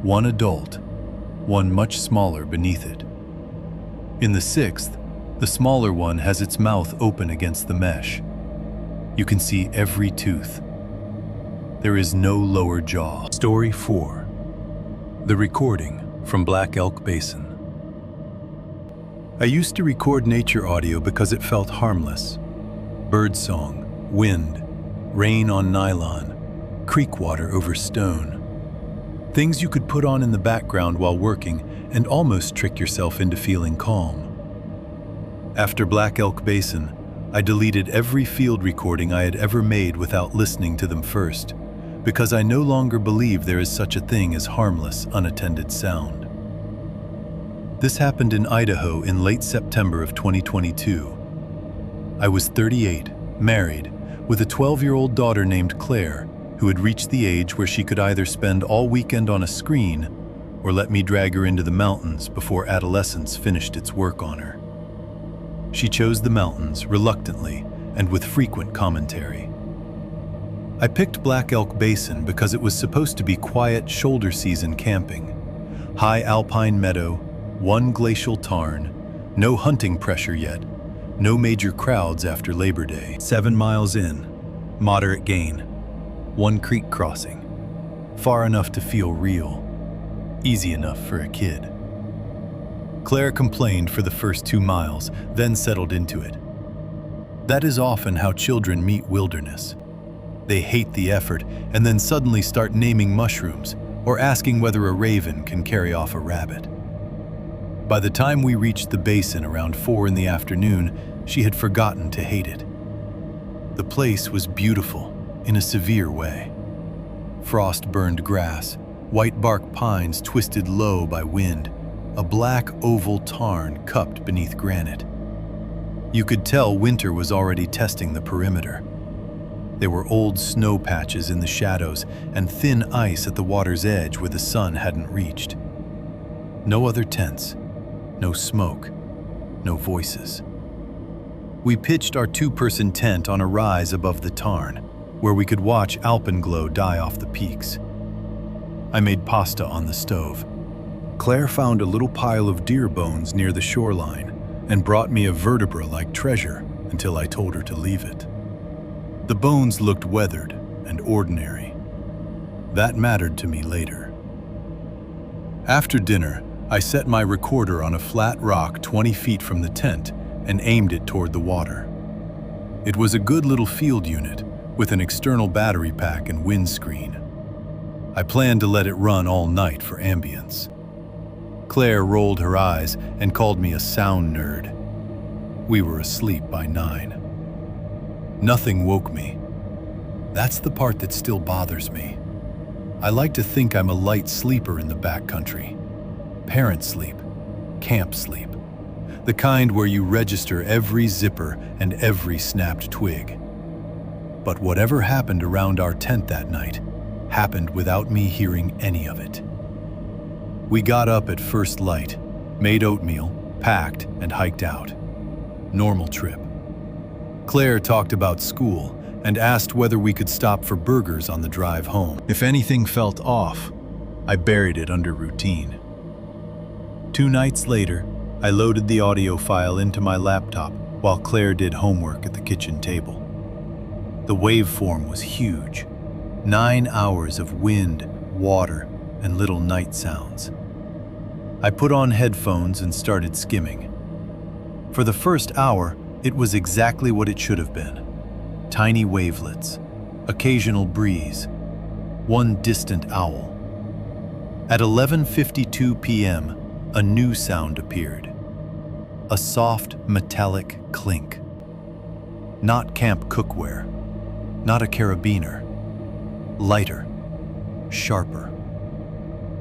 one adult, one much smaller beneath it. In the 6th, the smaller one has its mouth open against the mesh. You can see every tooth. There is no lower jaw. Story 4. The recording from Black Elk Basin. I used to record nature audio because it felt harmless. Birdsong, wind, rain on nylon, creek water over stone. Things you could put on in the background while working and almost trick yourself into feeling calm. After Black Elk Basin, I deleted every field recording I had ever made without listening to them first, because I no longer believe there is such a thing as harmless, unattended sound. This happened in Idaho in late September of 2022. I was 38, married, with a 12-year-old daughter named Claire, who had reached the age where she could either spend all weekend on a screen or let me drag her into the mountains before adolescence finished its work on her. She chose the mountains reluctantly and with frequent commentary. I picked Black Elk Basin because it was supposed to be quiet shoulder season camping. High alpine meadow, one glacial tarn, no hunting pressure yet, no major crowds after Labor Day. 7 miles in, moderate gain, one creek crossing, far enough to feel real, easy enough for a kid. Claire complained for the first 2 miles, then settled into it. That is often how children meet wilderness. They hate the effort and then suddenly start naming mushrooms or asking whether a raven can carry off a rabbit. By the time we reached the basin around 4 in the afternoon, she had forgotten to hate it. The place was beautiful in a severe way. Frost-burned grass, white bark pines twisted low by wind, a black oval tarn cupped beneath granite. You could tell winter was already testing the perimeter. There were old snow patches in the shadows and thin ice at the water's edge where the sun hadn't reached. No other tents, no smoke, no voices. We pitched our 2-person tent on a rise above the tarn, where we could watch alpenglow die off the peaks. I made pasta on the stove. Claire found a little pile of deer bones near the shoreline and brought me a vertebra-like treasure until I told her to leave it. The bones looked weathered and ordinary. That mattered to me later. After dinner, I set my recorder on a flat rock 20 feet from the tent and aimed it toward the water. It was a good little field unit with an external battery pack and windscreen. I planned to let it run all night for ambience. Claire rolled her eyes and called me a sound nerd. We were asleep by 9. Nothing woke me. That's the part that still bothers me. I like to think I'm a light sleeper in the backcountry. Parent sleep, camp sleep, the kind where you register every zipper and every snapped twig. But whatever happened around our tent that night happened without me hearing any of it. We got up at first light, made oatmeal, packed, and hiked out. Normal trip. Claire talked about school and asked whether we could stop for burgers on the drive home. If anything felt off, I buried it under routine. 2 nights later, I loaded the audio file into my laptop while Claire did homework at the kitchen table. The waveform was huge. 9 hours of wind, water, and little night sounds. I put on headphones and started skimming. For the first hour, it was exactly what it should have been. Tiny wavelets, occasional breeze, one distant owl. At 11:52 p.m., a new sound appeared. A soft, metallic clink. Not camp cookware, not a carabiner. Lighter, sharper.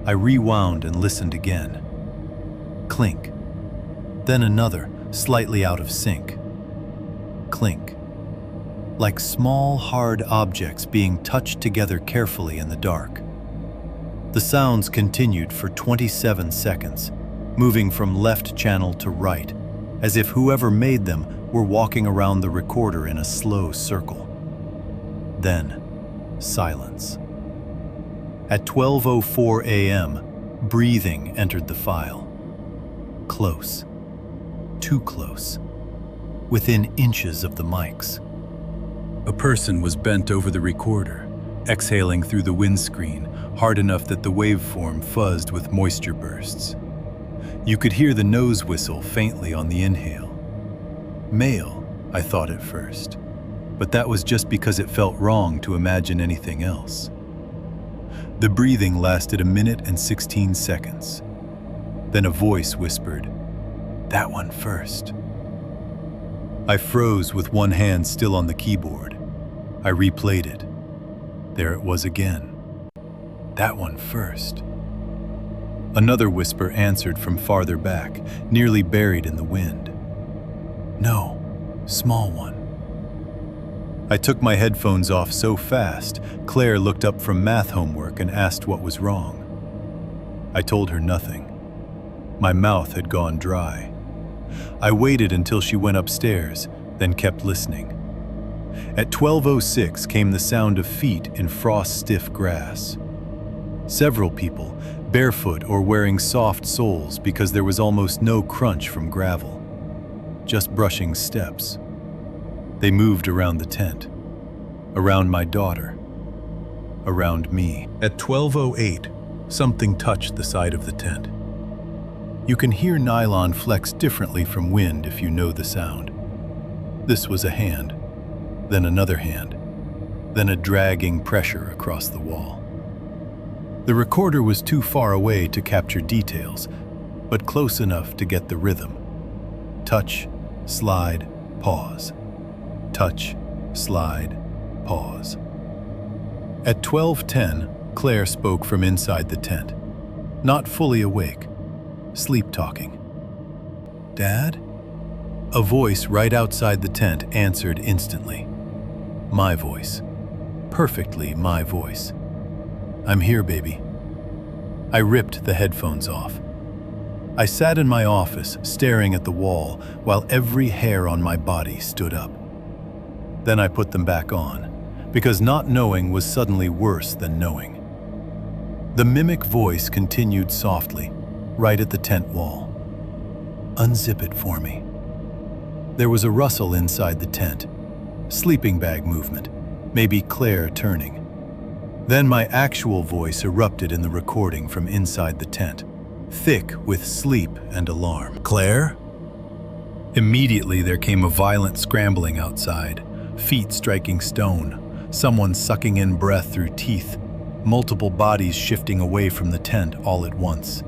I rewound and listened again. Clink. Then another, slightly out of sync. Clink. Like small, hard objects being touched together carefully in the dark. The sounds continued for 27 seconds, moving from left channel to right, as if whoever made them were walking around the recorder in a slow circle. Then, silence. At 12:04 a.m., breathing entered the file. Close. Too close. Within inches of the mics. A person was bent over the recorder, exhaling through the windscreen, hard enough that the waveform fuzzed with moisture bursts. You could hear the nose whistle faintly on the inhale. Male, I thought at first, but that was just because it felt wrong to imagine anything else. The breathing lasted 1 minute and 16 seconds. Then a voice whispered, "That one first." I froze with one hand still on the keyboard. I replayed it. There it was again. "That one first." Another whisper answered from farther back, nearly buried in the wind. "No, small one." I took my headphones off so fast, Claire looked up from math homework and asked what was wrong. I told her nothing. My mouth had gone dry. I waited until she went upstairs, then kept listening. At 12:06 came the sound of feet in frost-stiff grass. Several people, barefoot or wearing soft soles because there was almost no crunch from gravel, just brushing steps. They moved around the tent, around my daughter, around me. At 12:08, something touched the side of the tent. You can hear nylon flex differently from wind if you know the sound. This was a hand, then another hand, then a dragging pressure across the wall. The recorder was too far away to capture details, but close enough to get the rhythm. Touch, slide, pause. Touch, slide, pause. At 12:10, Claire spoke from inside the tent, not fully awake, sleep-talking. "Dad?" A voice right outside the tent answered instantly. My voice. Perfectly my voice. "I'm here, baby." I ripped the headphones off. I sat in my office, staring at the wall, while every hair on my body stood up. Then I put them back on, because not knowing was suddenly worse than knowing. The mimic voice continued softly, right at the tent wall. "Unzip it for me." There was a rustle inside the tent. Sleeping bag movement, maybe Claire turning. Then my actual voice erupted in the recording from inside the tent, thick with sleep and alarm. "Claire?" Immediately there came a violent scrambling outside, feet striking stone, someone sucking in breath through teeth, multiple bodies shifting away from the tent all at once.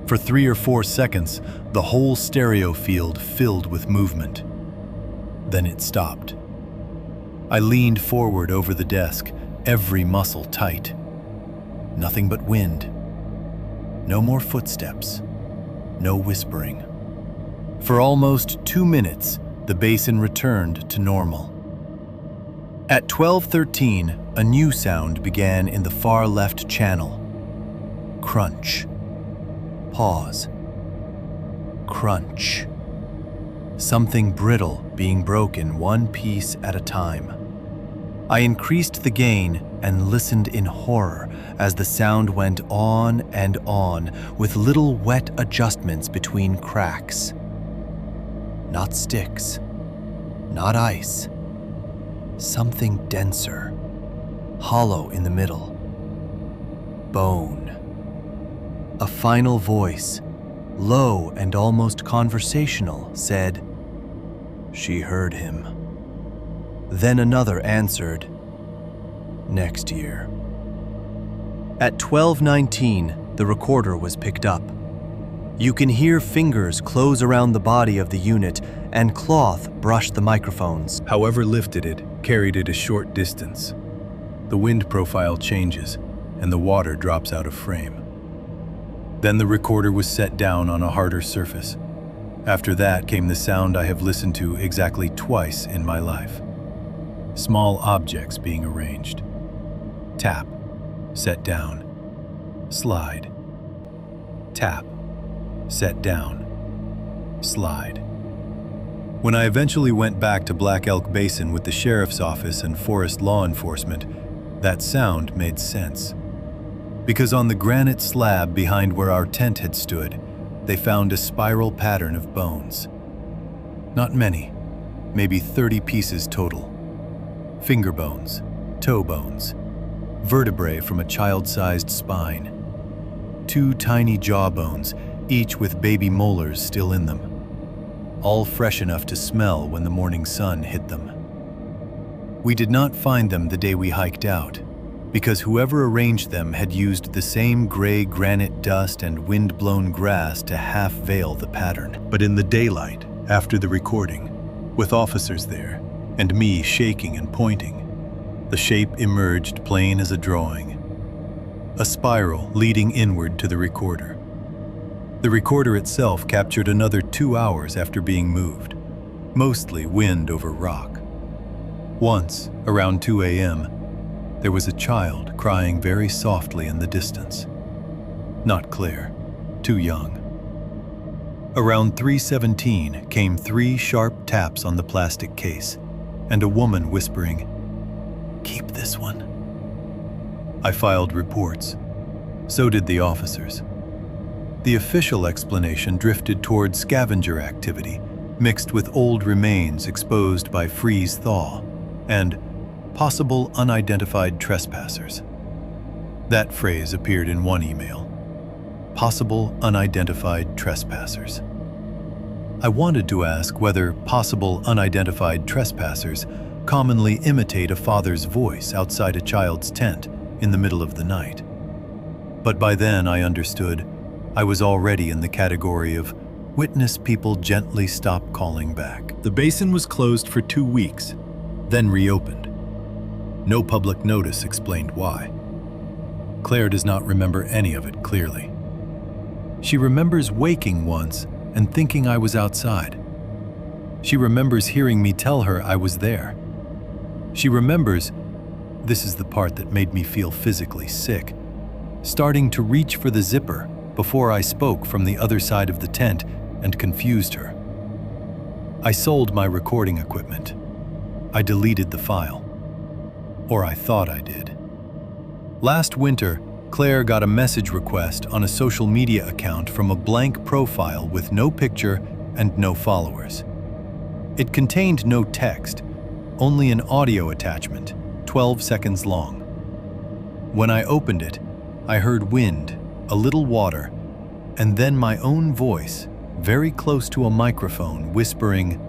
For 3 or 4 seconds, the whole stereo field filled with movement. Then it stopped. I leaned forward over the desk, every muscle tight. Nothing but wind. No more footsteps. No whispering. For almost 2 minutes, the basin returned to normal. At 12:13, a new sound began in the far left channel. Crunch. Pause. Crunch. Something brittle being broken one piece at a time. I increased the gain and listened in horror as the sound went on and on with little wet adjustments between cracks. Not sticks. Not ice. Something denser. Hollow in the middle. Bone. A final voice, low and almost conversational, said, "She heard him." Then another answered, "Next year." At 12:19, the recorder was picked up. You can hear fingers close around the body of the unit and cloth brush the microphones. However lifted it, carried it a short distance. The wind profile changes, and the water drops out of frame. Then the recorder was set down on a harder surface. After that came the sound I have listened to exactly twice in my life. Small objects being arranged. Tap, set down, slide. Tap, set down, slide. When I eventually went back to Black Elk Basin with the sheriff's office and forest law enforcement, that sound made sense. Because on the granite slab behind where our tent had stood, they found a spiral pattern of bones. Not many, maybe 30 pieces total. Finger bones, toe bones, vertebrae from a child-sized spine. 2 tiny jaw bones, each with baby molars still in them. All fresh enough to smell when the morning sun hit them. We did not find them the day we hiked out, because whoever arranged them had used the same gray granite dust and wind-blown grass to half veil the pattern. But in the daylight, after the recording, with officers there, and me shaking and pointing, the shape emerged plain as a drawing. A spiral leading inward to the recorder. The recorder itself captured another 2 hours after being moved, mostly wind over rock. Once, around 2 a.m., there was a child crying very softly in the distance. Not Claire. Too young. Around 3:17 came 3 sharp taps on the plastic case, and a woman whispering, "Keep this one." I filed reports. So did the officers. The official explanation drifted toward scavenger activity, mixed with old remains exposed by freeze-thaw, and possible unidentified trespassers. That phrase appeared in one email. Possible unidentified trespassers. I wanted to ask whether possible unidentified trespassers commonly imitate a father's voice outside a child's tent in the middle of the night. But by then I understood I was already in the category of witness people gently stop calling back. The basin was closed for 2 weeks, then reopened. No public notice explained why. Claire does not remember any of it clearly. She remembers waking once and thinking I was outside. She remembers hearing me tell her I was there. She remembers, this is the part that made me feel physically sick, starting to reach for the zipper before I spoke from the other side of the tent and confused her. I sold my recording equipment. I deleted the file. Or I thought I did. Last winter, Claire got a message request on a social media account from a blank profile with no picture and no followers. It contained no text, only an audio attachment, 12 seconds long. When I opened it, I heard wind, a little water, and then my own voice, very close to a microphone, whispering,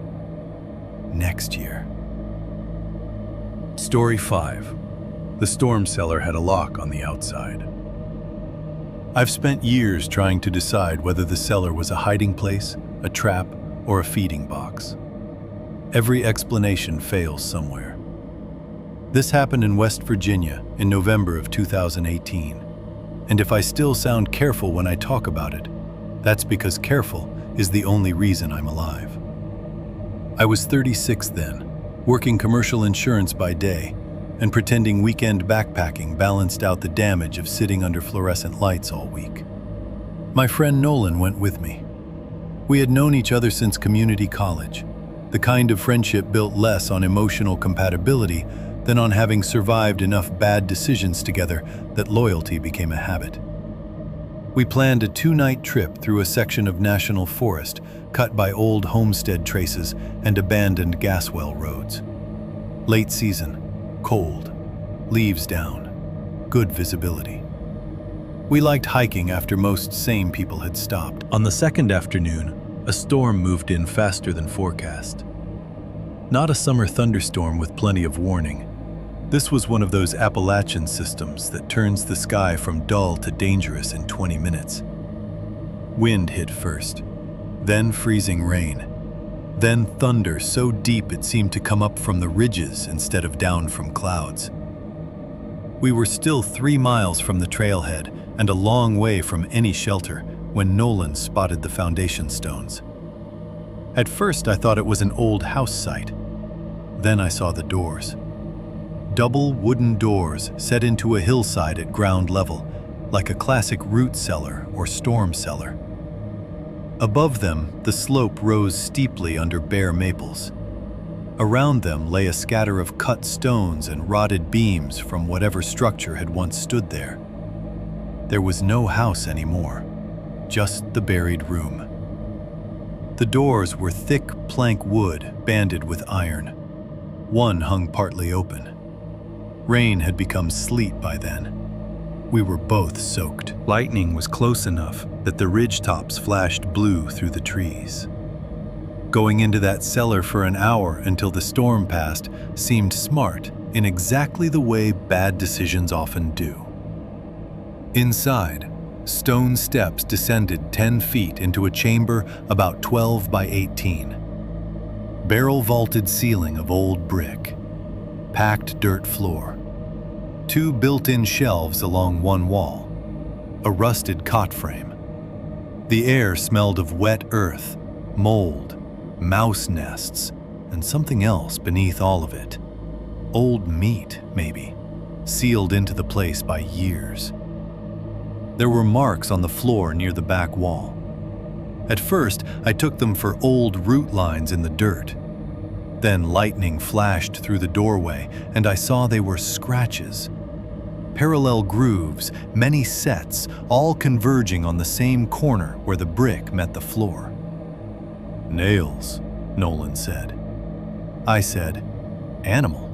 "Next year." Story 5. The storm cellar had a lock on the outside. I've spent years trying to decide whether the cellar was a hiding place, a trap, or a feeding box. Every explanation fails somewhere. This happened in West Virginia in November of 2018. And if I still sound careful when I talk about it, that's because careful is the only reason I'm alive. I was 36 then, working commercial insurance by day, and pretending weekend backpacking balanced out the damage of sitting under fluorescent lights all week. My friend Nolan went with me. We had known each other since community college, the kind of friendship built less on emotional compatibility than on having survived enough bad decisions together that loyalty became a habit. We planned a 2-night trip through a section of national forest cut by old homestead traces and abandoned gas well roads. Late season, cold, leaves down, good visibility. We liked hiking after most sane people had stopped. On the second afternoon, a storm moved in faster than forecast. Not a summer thunderstorm with plenty of warning. This was one of those Appalachian systems that turns the sky from dull to dangerous in 20 minutes. Wind hit first, then freezing rain, then thunder so deep it seemed to come up from the ridges instead of down from clouds. We were still 3 miles from the trailhead and a long way from any shelter when Nolan spotted the foundation stones. At first I thought it was an old house site. Then I saw the doors. Double wooden doors set into a hillside at ground level, like a classic root cellar or storm cellar. Above them, the slope rose steeply under bare maples. Around them lay a scatter of cut stones and rotted beams from whatever structure had once stood there. There was no house anymore, just the buried room. The doors were thick plank wood banded with iron. One hung partly open. Rain had become sleet by then. We were both soaked. Lightning was close enough that the ridge tops flashed blue through the trees. Going into that cellar for an hour until the storm passed seemed smart in exactly the way bad decisions often do. Inside, stone steps descended 10 feet into a chamber about 12 by 18. Barrel-vaulted ceiling of old brick. Packed dirt floor. 2 built-in shelves along one wall. A rusted cot frame. The air smelled of wet earth, mold, mouse nests, and something else beneath all of it. Old meat, maybe, sealed into the place by years. There were marks on the floor near the back wall. At first, I took them for old root lines in the dirt. Then lightning flashed through the doorway, and I saw they were scratches. Parallel grooves, many sets, all converging on the same corner where the brick met the floor. "Nails," Nolan said. I said, "Animal."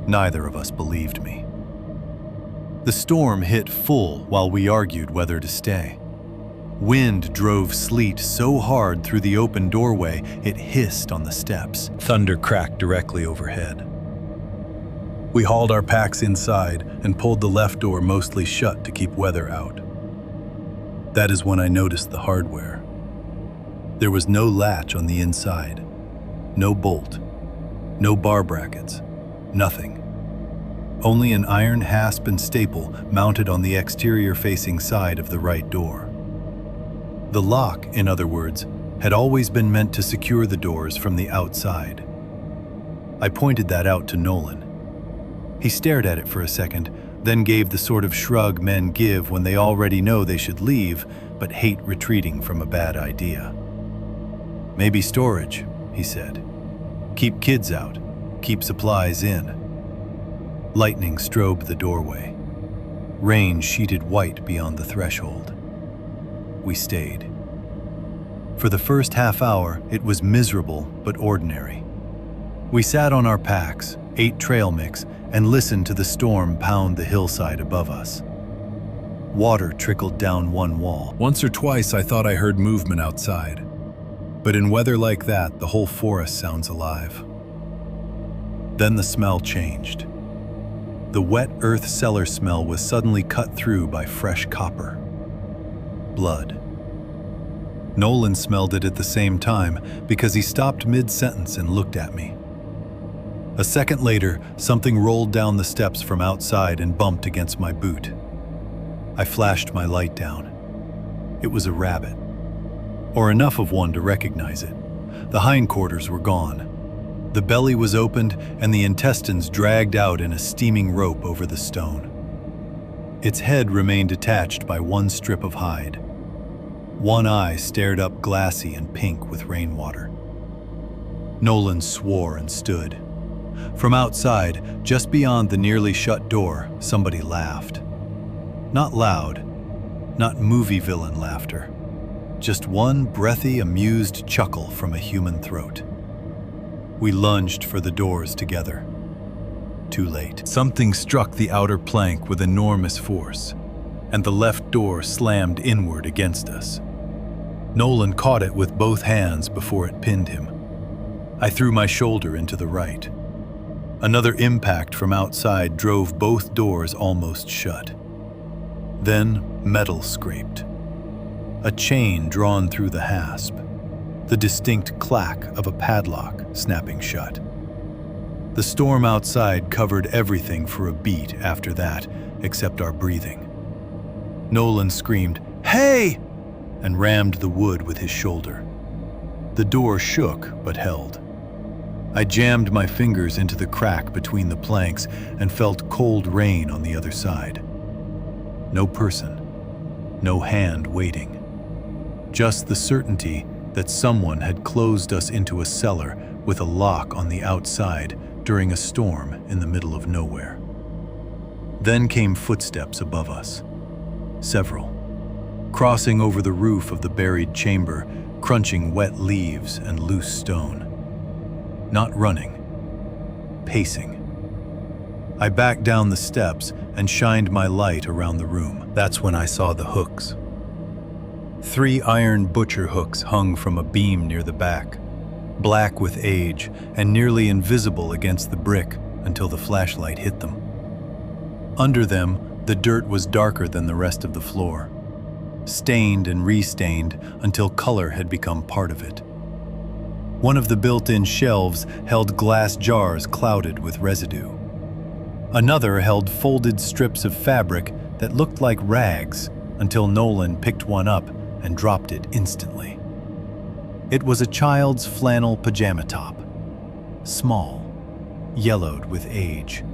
Neither of us believed me. The storm hit full while we argued whether to stay. Wind drove sleet so hard through the open doorway it hissed on the steps. Thunder cracked directly overhead. We hauled our packs inside and pulled the left door mostly shut to keep weather out. That is when I noticed the hardware. There was no latch on the inside, no bolt, no bar brackets, nothing. Only an iron hasp and staple mounted on the exterior-facing side of the right door. The lock, in other words, had always been meant to secure the doors from the outside. I pointed that out to Nolan. He stared at it for a second, then gave the sort of shrug men give when they already know they should leave, but hate retreating from a bad idea. "Maybe storage," he said. "Keep kids out, keep supplies in." Lightning strobed the doorway. Rain sheeted white beyond the threshold. We stayed. For the first half hour, it was miserable but ordinary. We sat on our packs, ate trail mix, and listened to the storm pound the hillside above us. Water trickled down one wall. Once or twice I thought I heard movement outside. But in weather like that, the whole forest sounds alive. Then the smell changed. The wet earth cellar smell was suddenly cut through by fresh copper. Blood. Nolan smelled it at the same time because he stopped mid-sentence and looked at me. A second later, something rolled down the steps from outside and bumped against my boot. I flashed my light down. It was a rabbit, or enough of one to recognize it. The hindquarters were gone. The belly was opened and the intestines dragged out in a steaming rope over the stone. Its head remained attached by one strip of hide. One eye stared up glassy and pink with rainwater. Nolan swore and stood. From outside, just beyond the nearly shut door, somebody laughed. Not loud, not movie villain laughter. Just one breathy, amused chuckle from a human throat. We lunged for the doors together. Too late. Something struck the outer plank with enormous force, and the left door slammed inward against us. Nolan caught it with both hands before it pinned him. I threw my shoulder into the right. Another impact from outside drove both doors almost shut. Then metal scraped. A chain drawn through the hasp. The distinct clack of a padlock snapping shut. The storm outside covered everything for a beat after that, except our breathing. Nolan screamed, "Hey!" and rammed the wood with his shoulder. The door shook but held. I jammed my fingers into the crack between the planks and felt cold rain on the other side. No person, no hand waiting. Just the certainty that someone had closed us into a cellar with a lock on the outside during a storm in the middle of nowhere. Then came footsteps above us. Several. Crossing over the roof of the buried chamber, crunching wet leaves and loose stone. Not running. Pacing. I backed down the steps and shined my light around the room. That's when I saw the hooks. 3 iron butcher hooks hung from a beam near the back, black with age and nearly invisible against the brick until the flashlight hit them. Under them, the dirt was darker than the rest of the floor, stained and restained until color had become part of it. One of the built-in shelves held glass jars clouded with residue. Another held folded strips of fabric that looked like rags until Nolan picked one up and dropped it instantly. It was a child's flannel pajama top. Small, yellowed with age.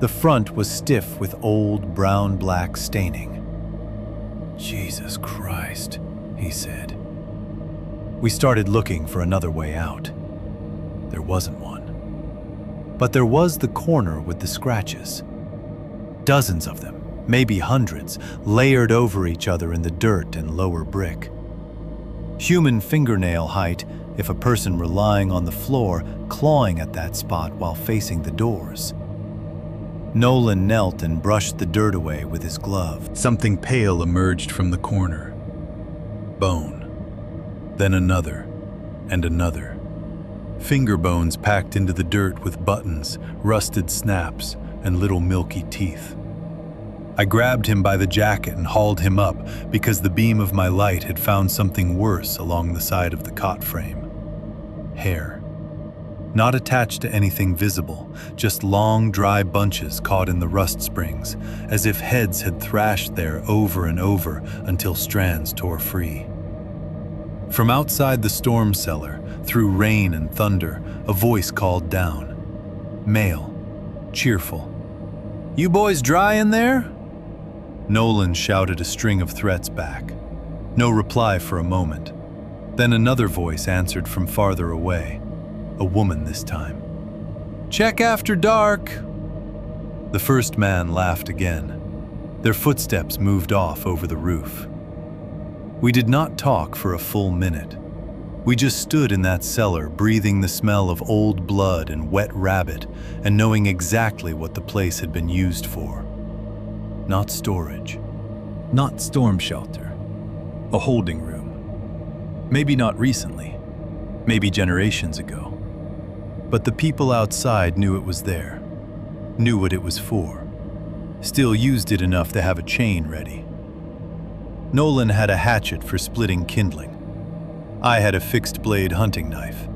The front was stiff with old brown-black staining. "Jesus Christ," he said. We started looking for another way out. There wasn't one. But there was the corner with the scratches. Dozens of them, maybe hundreds, layered over each other in the dirt and lower brick. Human fingernail height if a person were lying on the floor, clawing at that spot while facing the doors. Nolan knelt and brushed the dirt away with his glove. Something pale emerged from the corner. Bone. Then another, and another. Finger bones packed into the dirt with buttons, rusted snaps, and little milky teeth. I grabbed him by the jacket and hauled him up because the beam of my light had found something worse along the side of the cot frame. Hair. Not attached to anything visible, just long, dry bunches caught in the rust springs, as if heads had thrashed there over and over until strands tore free. From outside the storm cellar, through rain and thunder, a voice called down. Male. Cheerful. "You boys dry in there?" Nolan shouted a string of threats back. No reply for a moment. Then another voice answered from farther away. A woman this time. "Check after dark." The first man laughed again. Their footsteps moved off over the roof. We did not talk for a full minute. We just stood in that cellar, breathing the smell of old blood and wet rabbit, and knowing exactly what the place had been used for. Not storage. Not storm shelter. A holding room. Maybe not recently. Maybe generations ago. But the people outside knew it was there. Knew what it was for. Still used it enough to have a chain ready. Nolan had a hatchet for splitting kindling. I had a fixed-blade hunting knife.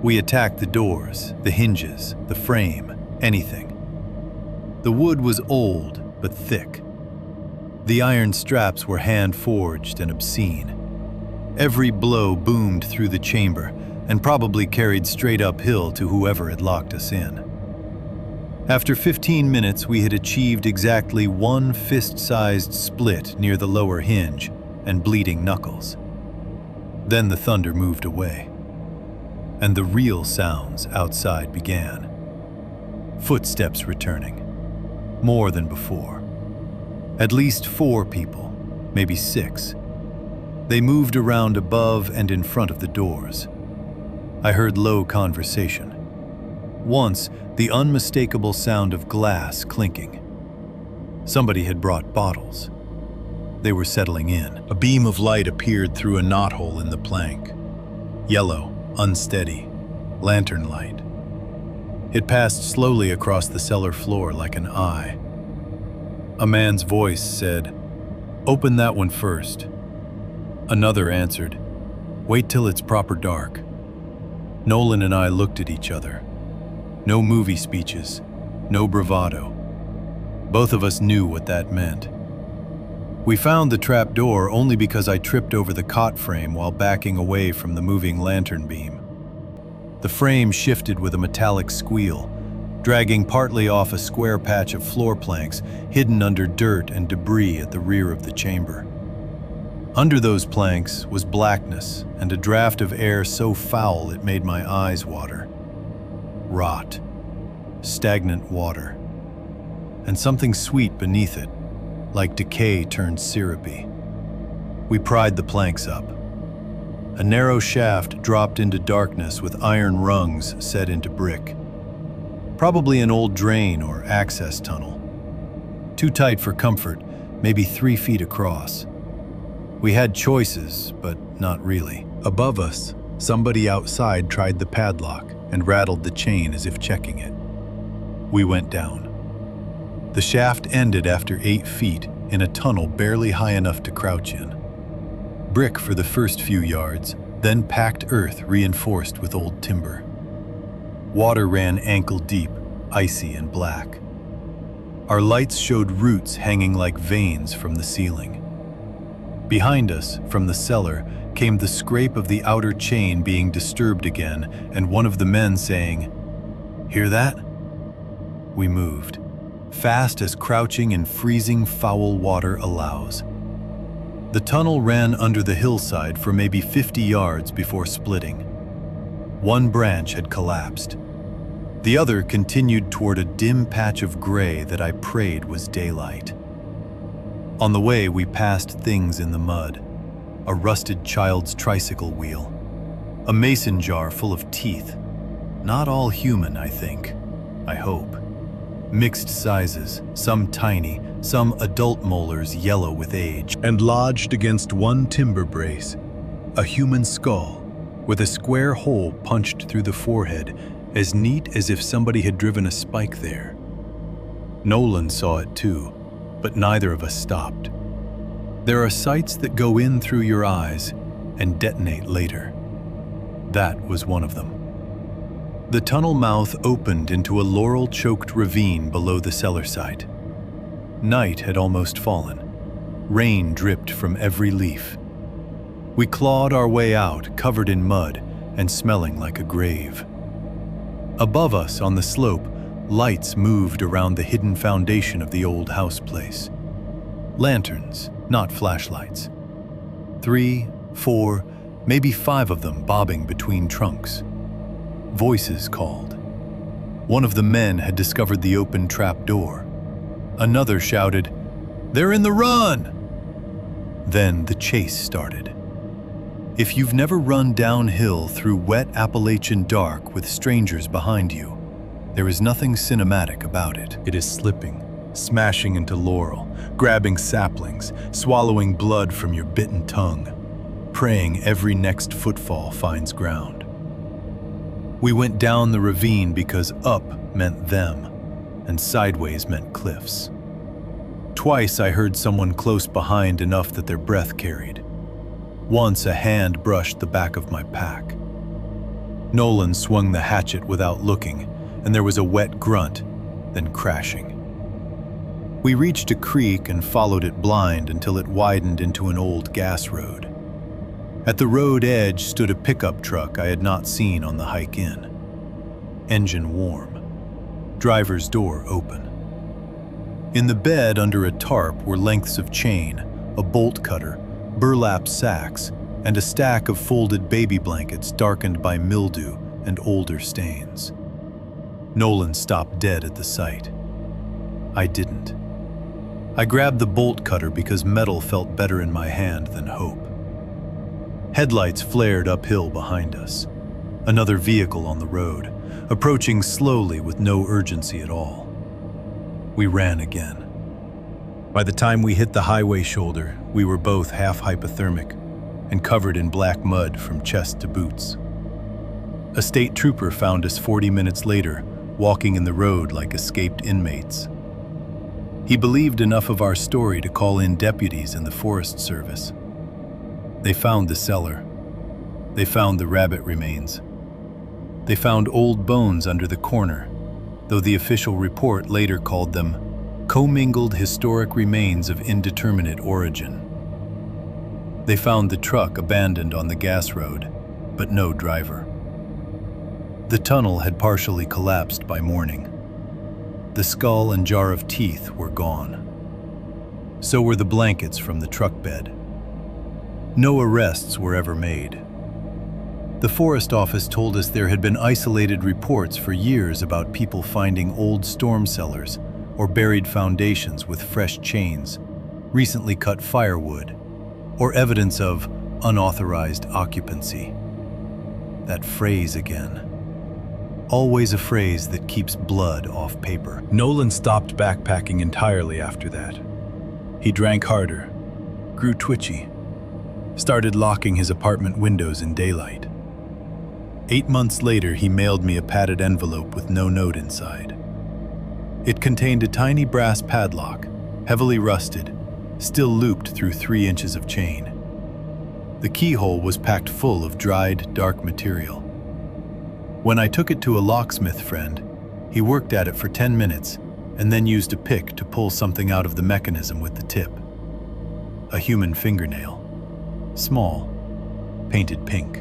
We attacked the doors, the hinges, the frame, anything. The wood was old, but thick. The iron straps were hand-forged and obscene. Every blow boomed through the chamber and probably carried straight uphill to whoever had locked us in. After 15 minutes, we had achieved exactly one fist-sized split near the lower hinge and bleeding knuckles. Then the thunder moved away, and the real sounds outside began. Footsteps returning, more than before. At least 4 people, maybe 6. They moved around above and in front of the doors. I heard low conversation. Once, the unmistakable sound of glass clinking. Somebody had brought bottles. They were settling in. A beam of light appeared through a knothole in the plank. Yellow, unsteady, lantern light. It passed slowly across the cellar floor like an eye. A man's voice said, "Open that one first." Another answered, "Wait till it's proper dark." Nolan and I looked at each other. No movie speeches, no bravado. Both of us knew what that meant. We found the trap door only because I tripped over the cot frame while backing away from the moving lantern beam. The frame shifted with a metallic squeal, dragging partly off a square patch of floor planks hidden under dirt and debris at the rear of the chamber. Under those planks was blackness and a draft of air so foul it made my eyes water. Rot. Stagnant water. And something sweet beneath it, like decay turned syrupy. We pried the planks up. A narrow shaft dropped into darkness with iron rungs set into brick. Probably an old drain or access tunnel. Too tight for comfort, maybe 3 feet across. We had choices, but not really. Above us, somebody outside tried the padlock and rattled the chain as if checking it. We went down. The shaft ended after 8 feet in a tunnel barely high enough to crouch in. Brick for the first few yards, then packed earth reinforced with old timber. Water ran ankle deep, icy and black. Our lights showed roots hanging like veins from the ceiling. Behind us, from the cellar, came the scrape of the outer chain being disturbed again, and one of the men saying, "Hear that?" We moved, fast as crouching in freezing foul water allows. The tunnel ran under the hillside for maybe 50 yards before splitting. One branch had collapsed. The other continued toward a dim patch of gray that I prayed was daylight. On the way, we passed things in the mud: a rusted child's tricycle wheel, a mason jar full of teeth. Not all human, I think. I hope. Mixed sizes, some tiny, some adult molars yellow with age. And lodged against one timber brace, a human skull with a square hole punched through the forehead, as neat as if somebody had driven a spike there. Nolan saw it too, but neither of us stopped. There are sights that go in through your eyes and detonate later. That was one of them. The tunnel mouth opened into a laurel-choked ravine below the cellar site. Night had almost fallen. Rain dripped from every leaf. We clawed our way out, covered in mud and smelling like a grave. Above us on the slope, lights moved around the hidden foundation of the old house place. Lanterns, not flashlights. 3, 4, maybe 5 of them bobbing between trunks. Voices called. One of the men had discovered the open trap door. Another shouted, "They're in the run!" Then the chase started. If you've never run downhill through wet Appalachian dark with strangers behind you, there is nothing cinematic about it. It is slipping, smashing into laurel, grabbing saplings, swallowing blood from your bitten tongue, praying every next footfall finds ground. We went down the ravine because up meant them, and sideways meant cliffs. Twice I heard someone close behind enough that their breath carried. Once a hand brushed the back of my pack. Nolan swung the hatchet without looking, and there was a wet grunt, then crashing. We reached a creek and followed it blind until it widened into an old gas road. At the road edge stood a pickup truck I had not seen on the hike in. Engine warm. Driver's door open. In the bed under a tarp were lengths of chain, a bolt cutter, burlap sacks, and a stack of folded baby blankets darkened by mildew and older stains. Nolan stopped dead at the sight. I didn't. I grabbed the bolt cutter because metal felt better in my hand than hope. Headlights flared uphill behind us. Another vehicle on the road, approaching slowly with no urgency at all. We ran again. By the time we hit the highway shoulder, we were both half hypothermic and covered in black mud from chest to boots. A state trooper found us 40 minutes later, walking in the road like escaped inmates. He believed enough of our story to call in deputies and the Forest Service. They found the cellar. They found the rabbit remains. They found old bones under the corner, though the official report later called them commingled historic remains of indeterminate origin. They found the truck abandoned on the gas road, but no driver. The tunnel had partially collapsed by morning. The skull and jar of teeth were gone. So were the blankets from the truck bed. No arrests were ever made. The Forest Office told us there had been isolated reports for years about people finding old storm cellars or buried foundations with fresh chains, recently cut firewood, or evidence of unauthorized occupancy. That phrase again. Always a phrase that keeps blood off paper. Nolan stopped backpacking entirely after that. He drank harder, grew twitchy, started locking his apartment windows in daylight. 8 months later, he mailed me a padded envelope with no note inside. It contained a tiny brass padlock, heavily rusted, still looped through 3 inches of chain. The keyhole was packed full of dried, dark material. When I took it to a locksmith friend, he worked at it for 10 minutes and then used a pick to pull something out of the mechanism with the tip. A human fingernail. Small, painted pink.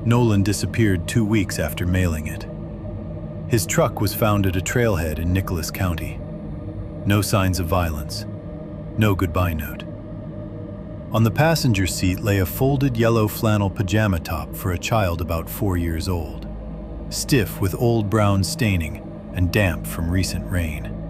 Nolan disappeared 2 weeks after mailing it. His truck was found at a trailhead in Nicholas County. No signs of violence. No goodbye note. On the passenger seat lay a folded yellow flannel pajama top for a child about 4 years old, stiff with old brown staining and damp from recent rain.